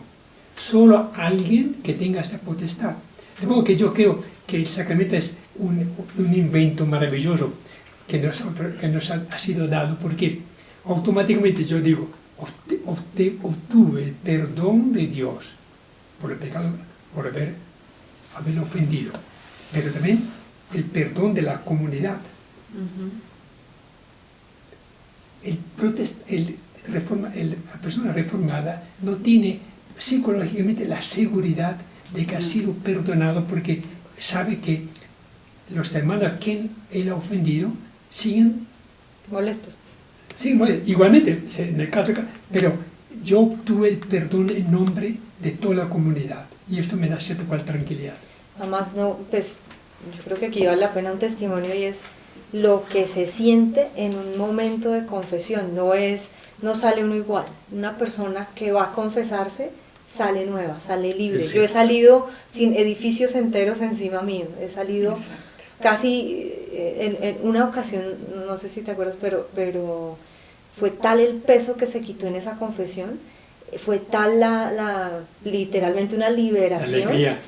Solo alguien que tenga esa potestad. De modo que yo creo que el sacramento es un invento maravilloso que nos ha sido dado, porque automáticamente yo digo, obtuve el perdón de Dios por el pecado, por haberlo ofendido, pero también el perdón de la comunidad. La persona reformada no tiene psicológicamente la seguridad de que ha sido perdonado, porque sabe que los hermanos a quien él ha ofendido siguen Molestos. sí, igualmente, en el caso, pero yo obtuve el perdón en nombre de toda la comunidad y esto me da cierta cual tranquilidad. Además, no, pues yo creo que aquí vale la pena un testimonio, y es lo que se siente en un momento de confesión. No sale uno igual. Una persona que va a confesarse sale nueva, sale libre. Sí. Yo he salido sin edificios enteros encima mío, he salido casi en una ocasión, no sé si te acuerdas, pero fue tal el peso que se quitó en esa confesión, fue tal literalmente una liberación, Alegría.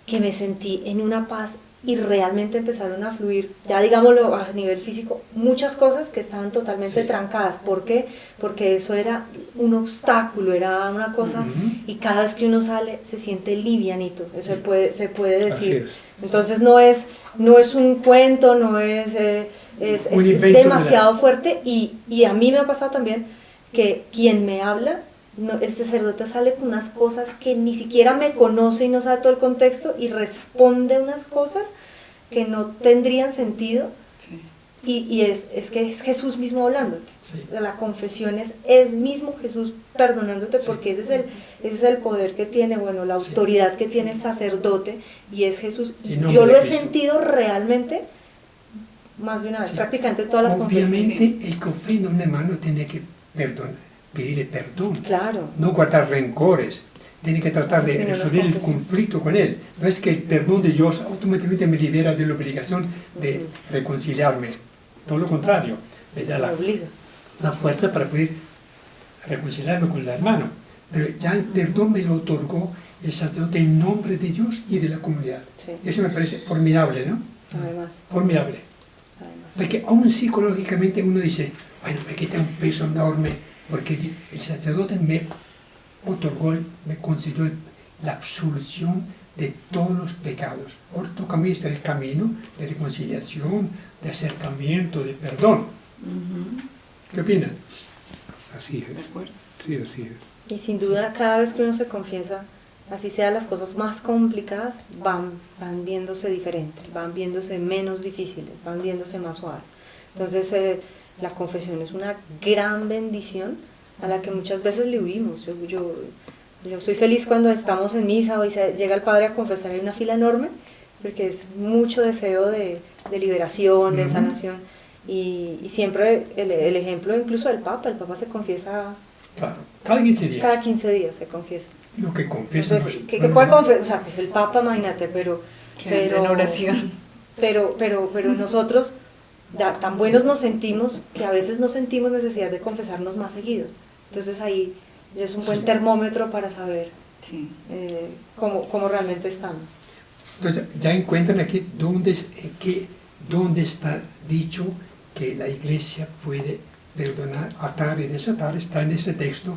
que me sentí en una paz y realmente empezaron a fluir, ya digámoslo a nivel físico, muchas cosas que estaban totalmente Sí. trancadas. ¿Por qué? Porque eso era un obstáculo, era una cosa, y cada vez que uno sale se siente livianito, se puede decir. Así es. Entonces no es un cuento, no es Un invento, demasiado fuerte, y a mí me ha pasado también que quien me habla, el sacerdote sale con unas cosas que ni siquiera me conoce y no sabe todo el contexto, y responde unas cosas que no tendrían sentido, Sí. y es que es Jesús mismo hablándote. Sí. La confesión es el mismo Jesús perdonándote, porque ese es el poder que tiene, bueno, la Sí. autoridad que tiene el sacerdote, y es Jesús. Y En nombre yo lo de he Cristo. sentido realmente más de una vez, Sí. prácticamente en todas las confesiones. Obviamente el que ofende a un hermano tiene que pedirle perdón, Claro. no guardar rencores, tiene que tratar de Sí, no nos resolver el confesamos. conflicto con él. No es que el perdón de Dios automáticamente me libera de la obligación de reconciliarme, todo lo contrario. me da Me obliga. la fuerza para poder reconciliarme con el hermano. Pero ya el perdón me lo otorgó el sacerdote en nombre de Dios y de la comunidad. Sí. Eso me parece formidable, ¿no? Además, Formidable. Porque aún psicológicamente uno dice, bueno, me quita un peso enorme, porque el sacerdote me otorgó, me concedió la absolución de todos los pecados. Ahora toca a mí estar el camino de reconciliación, de acercamiento, de perdón. ¿Qué opinan? Así De es. acuerdo. Sí, así es. y sin duda cada vez que uno se confiesa, así sean las cosas más complicadas, van viéndose diferentes, van viéndose menos difíciles, van viéndose más suaves. Entonces la confesión es una gran bendición a la que muchas veces le huimos. Yo soy feliz cuando estamos en misa o llega el padre a confesar, hay una fila enorme, porque es mucho deseo de liberación, de sanación. Y siempre el ejemplo incluso del Papa, el Papa se confiesa Claro, cada 15 días. cada 15 días, se confiesa. Lo que confiesa. Entonces, ¿qué puede confesar? O sea, pues el Papa, imagínate, pero En oración. pero nosotros tan buenos nos sentimos que a veces no sentimos necesidad de confesarnos más seguido. Entonces ahí es un buen termómetro para saber Sí. cómo realmente estamos. Entonces, ya encuentran aquí dónde está dicho que la Iglesia puede perdonar, atar y desatar. Está en ese texto,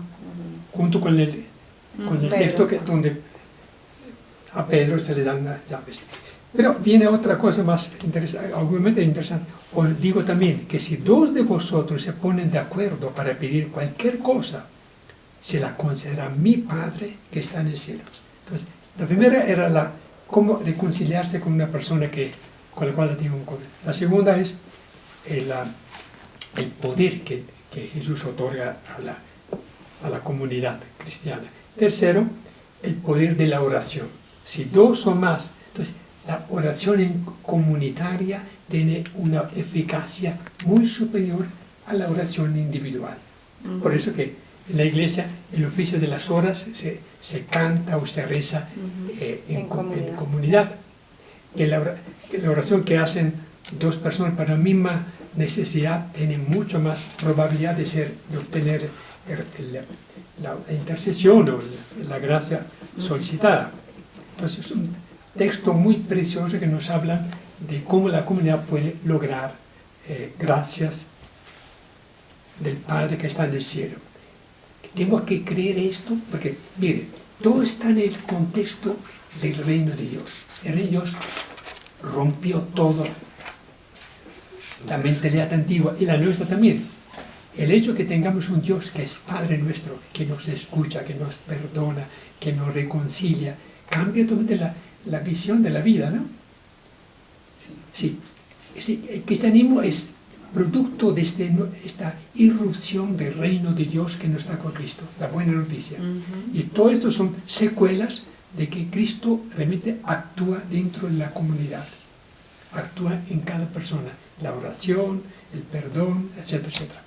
junto con el Pedro. texto donde a Pedro se le dan las llaves. Pero viene otra cosa más interesante, obviamente interesante. Os digo también que si dos de vosotros se ponen de acuerdo para pedir cualquier cosa, se la concederá mi Padre que está en el cielo. Entonces, la primera era cómo reconciliarse con una persona con la cual tengo un conflicto. La segunda es el poder que Jesús otorga a la comunidad cristiana. Tercero, el poder de la oración. Si dos o más, entonces la oración comunitaria tiene una eficacia muy superior a la oración individual. Por eso que en la iglesia el oficio de las horas se canta o se reza en comunidad. Que la oración que hacen dos personas para la misma necesidad tiene mucho más probabilidad de obtener la intercesión o la gracia solicitada. Entonces es un texto muy precioso que nos habla de cómo la comunidad puede lograr gracias del Padre que está en el cielo. Tengo que creer esto porque, mire, todo está en el contexto del reino de Dios. El reino de Dios rompió todo, la mentalidad antigua y la nuestra también. El hecho que tengamos un Dios que es Padre nuestro, que nos escucha, que nos perdona, que nos reconcilia, cambia totalmente la visión de la vida, ¿no? Sí. El cristianismo es producto de esta irrupción del reino de Dios que nos está con Cristo, la buena noticia. Y todo esto son secuelas de que Cristo realmente actúa dentro de la comunidad, actúa en cada persona, la oración, el perdón, etcétera, etcétera.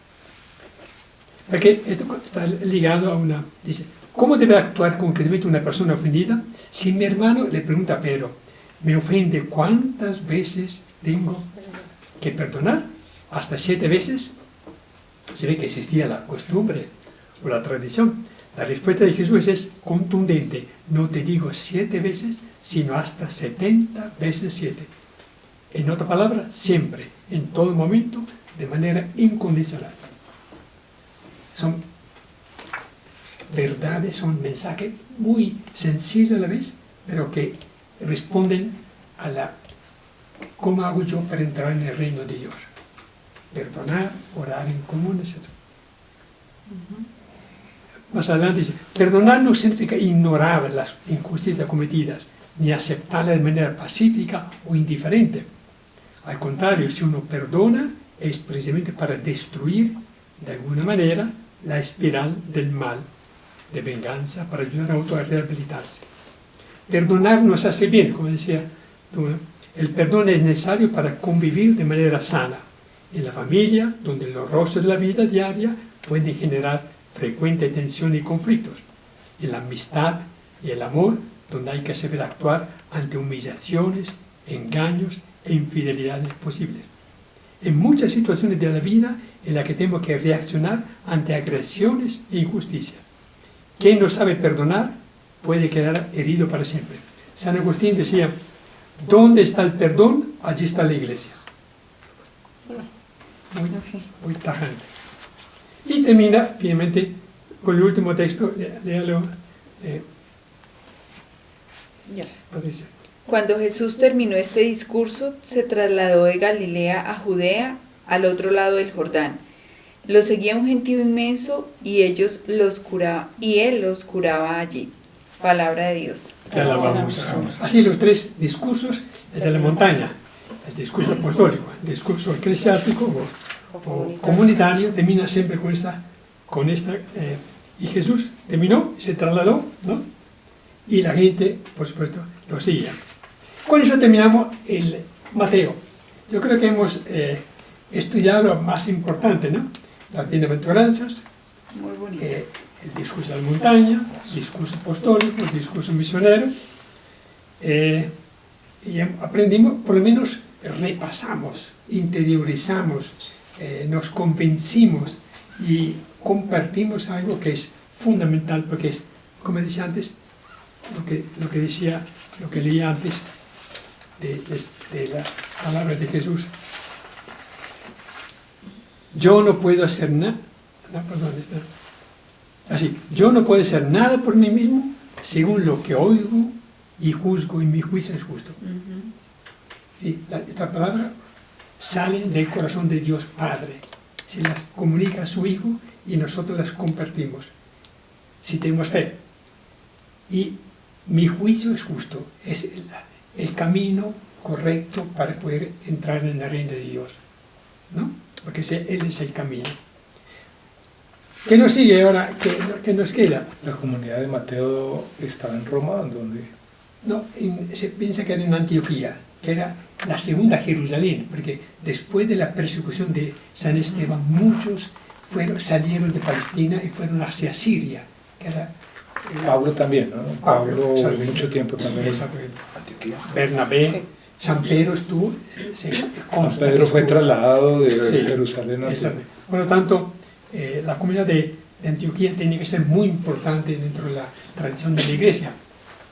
Porque esto está ligado a dice, ¿cómo debe actuar concretamente una persona ofendida? Si mi hermano le pregunta a Pedro, ¿me ofende cuántas veces tengo que perdonar? ¿Hasta 7 veces? Se ve que existía la costumbre o la tradición. La respuesta de Jesús es contundente. No te digo 7 veces, sino hasta 70 veces 7. En otra palabra, siempre, en todo momento, de manera incondicional. Son verdades, son mensajes muy sencillos a la vez, pero que responden a ¿cómo hago yo para entrar en el reino de Dios? Perdonar, orar en común, etc. Más adelante dice, perdonar no significa ignorar las injusticias cometidas, ni aceptarlas de manera pacífica o indiferente. Al contrario, si uno perdona, es precisamente para destruir, de alguna manera, la espiral del mal, de venganza, para ayudar a otro a rehabilitarse. Perdonar nos hace bien, como decía tú, ¿no? El perdón es necesario para convivir de manera sana en la familia, donde los rostros de la vida diaria pueden generar frecuente tensión y conflictos, en la amistad y el amor, donde hay que saber actuar ante humillaciones, engaños e infidelidades posibles. en muchas situaciones de la vida en las que tenemos que reaccionar ante agresiones e injusticias. Quien no sabe perdonar puede quedar herido para siempre. San Agustín decía, ¿dónde está el perdón? Allí está la iglesia. Muy tajante. Y termina finalmente con el último texto, léalo, Patricia. Cuando Jesús terminó este discurso, se trasladó de Galilea a Judea, al otro lado del Jordán. Lo seguía un gentío inmenso y él los curaba allí. Palabra de Dios. Te alabamos. Así los tres discursos desde la montaña, el discurso apostólico, el discurso eclesiástico o comunitario, termina siempre con esta y Jesús terminó, se trasladó, ¿no? Y la gente, por supuesto, lo seguía. Con eso terminamos el Mateo. Yo creo que hemos estudiado lo más importante, ¿no? Las bienaventuranzas, Muy bonito. el discurso de la montaña, el discurso apostólico, el discurso misionero, y aprendimos, por lo menos repasamos, interiorizamos, nos convencimos y compartimos algo que es fundamental, porque es, como decía antes, lo que leía antes de las palabras de Jesús. Yo no puedo hacer nada, yo no puedo hacer nada por mí mismo según lo que oigo y juzgo, y mi juicio es justo. Sí, esta palabra sale del corazón de Dios Padre, se las comunica a su Hijo y nosotros las compartimos, si tenemos fe. Y mi juicio es justo, es el camino correcto para poder entrar en la reina de Dios, ¿no? Porque Él es el camino. ¿Qué nos sigue ahora? ¿Qué nos queda? ¿La comunidad de Mateo estaba en Roma? ¿Dónde? No, se piensa que era en Antioquía, que era la segunda Jerusalén, porque después de la persecución de San Esteban, muchos salieron de Palestina y fueron hacia Siria, que era... Pablo también, ¿no? Pablo mucho tiempo también. Antioquía. Bernabé, Sí. San Pedro estuvo... San Pedro fue trasladado de Jerusalén a... Por lo tanto, la comunidad de Antioquía tenía que ser muy importante dentro de la tradición de la iglesia.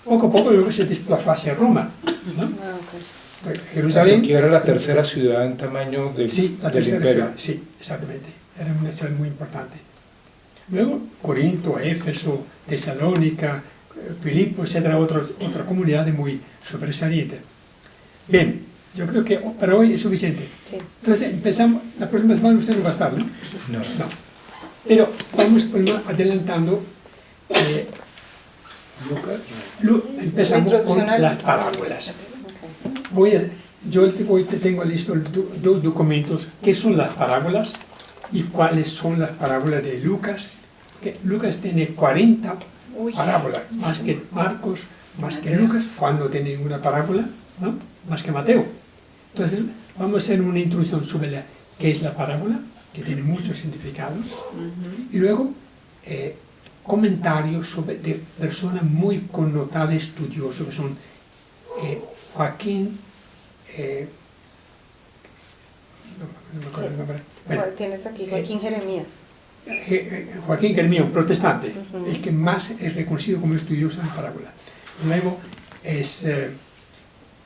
Poco a poco luego se desplazó hacia Roma, ¿no? Jerusalén... Antioquía era la tercera ciudad en tamaño del tercera imperio. ciudad, sí, exactamente. Era una ciudad muy importante. Luego, Corinto, Éfeso, Tesalónica, Filipo, etcétera, otra comunidad muy sobresaliente. Bien, yo creo que para hoy es suficiente. Sí. Entonces empezamos, la próxima semana usted no va a estar, ¿no? No. Pero vamos adelantando, empezamos con las parábolas. Yo te tengo listo dos documentos, qué son las parábolas y cuáles son las parábolas de Lucas. Que Lucas tiene 40 parábolas, más que Marcos, más que Lucas, Juan no tiene ninguna parábola, ¿no? Más que Mateo. Entonces vamos a hacer una introducción sobre qué es la parábola, que tiene muchos significados, y luego comentarios de personas muy connotadas, estudiosas, que son Joaquín, no me acuerdo el nombre. Bueno, tienes aquí Joaquín Jeremías. Joaquín Jeremías, un protestante, el que más es reconocido como estudioso en parábola. Luego es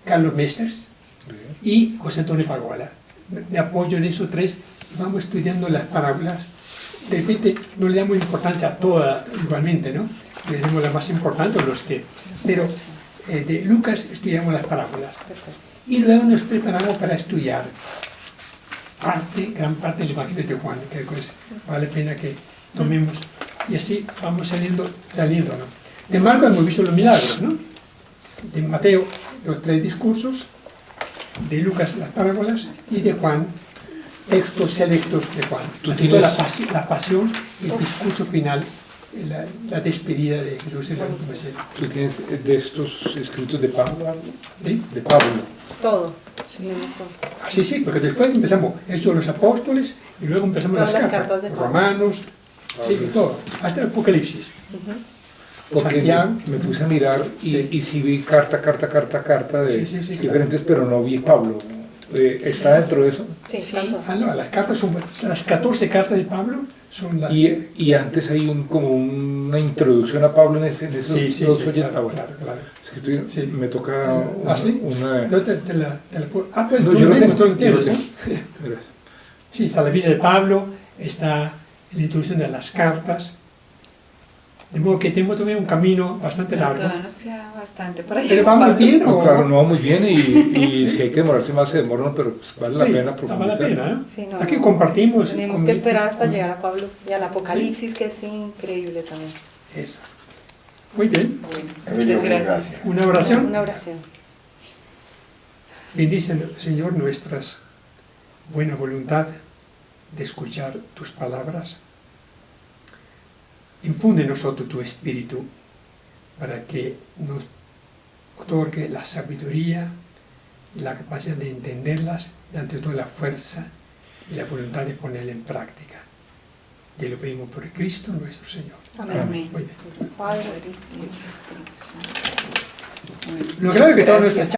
Carlos Mesters y José Antonio Pagola. Me apoyo en esos tres y vamos estudiando las parábolas. De repente no le damos importancia a todas igualmente, ¿no? Le damos las más importantes, pero de Lucas estudiamos las parábolas. Y luego nos preparamos para estudiar gran parte del Evangelio de Juan, que vale la pena que tomemos, y así vamos saliendo, ¿no? De Marcos hemos visto los milagros, ¿no? De Mateo, los 3 discursos, de Lucas, las parábolas, y de Juan, textos selectos de Juan. ¿Tú tienes la pasión, el discurso final, la despedida de Jesús en la última cena. ¿Tú tienes de estos escritos de Pablo algo? ¿De Todo. todo. Sí, porque después empezamos Hechos de los Apóstoles y luego empezamos todas las cartas de Pablo. Romanos, todo, hasta el Apocalipsis. Porque Santiago. me puse a mirar y sí vi carta de Sí, diferentes, pero no vi Pablo. ¿Está dentro de eso? Sí, Sí. tanto. Ah, no, las cartas son las 14 cartas de Pablo son las Y antes hay como una introducción a Pablo en esos dos folletos. claro, Bueno, claro, claro. es que Sí. me toca ¿Ah, sí? una... No te la puedo- Ah, pues No, tú yo lo mismo, tengo, tú lo yo lo tienes, tengo. ¿no? Gracias. Sí, está la vida de Pablo, está la introducción de las cartas. De modo que tenemos todavía un camino bastante Pero largo. todavía nos queda bastante por ahí. Pero vamos bien, No, ¿o? claro, no, muy bien, y si hay que demorarse más, se demoran, pero pues vale la Sí, pena vale la profundizar. pena, ¿eh? Sí, no, Aquí no. compartimos. Tenemos con- que esperar hasta llegar a Pablo y al Apocalipsis, que es increíble también. Eso. Muy bien. Bueno, Emilio, muchas bien, gracias. Una oración. Una oración. Bendice, Señor, nuestras buena voluntad de escuchar tus palabras. Infunde en nosotros tu espíritu para que nos otorgue la sabiduría y la capacidad de entenderlas y ante todo la fuerza y la voluntad de ponerla en práctica. Y lo pedimos por Cristo nuestro Señor. Amén. Muy bien. Padre, Espíritu Santo. Bueno, Lo grave que todo gracias. nuestra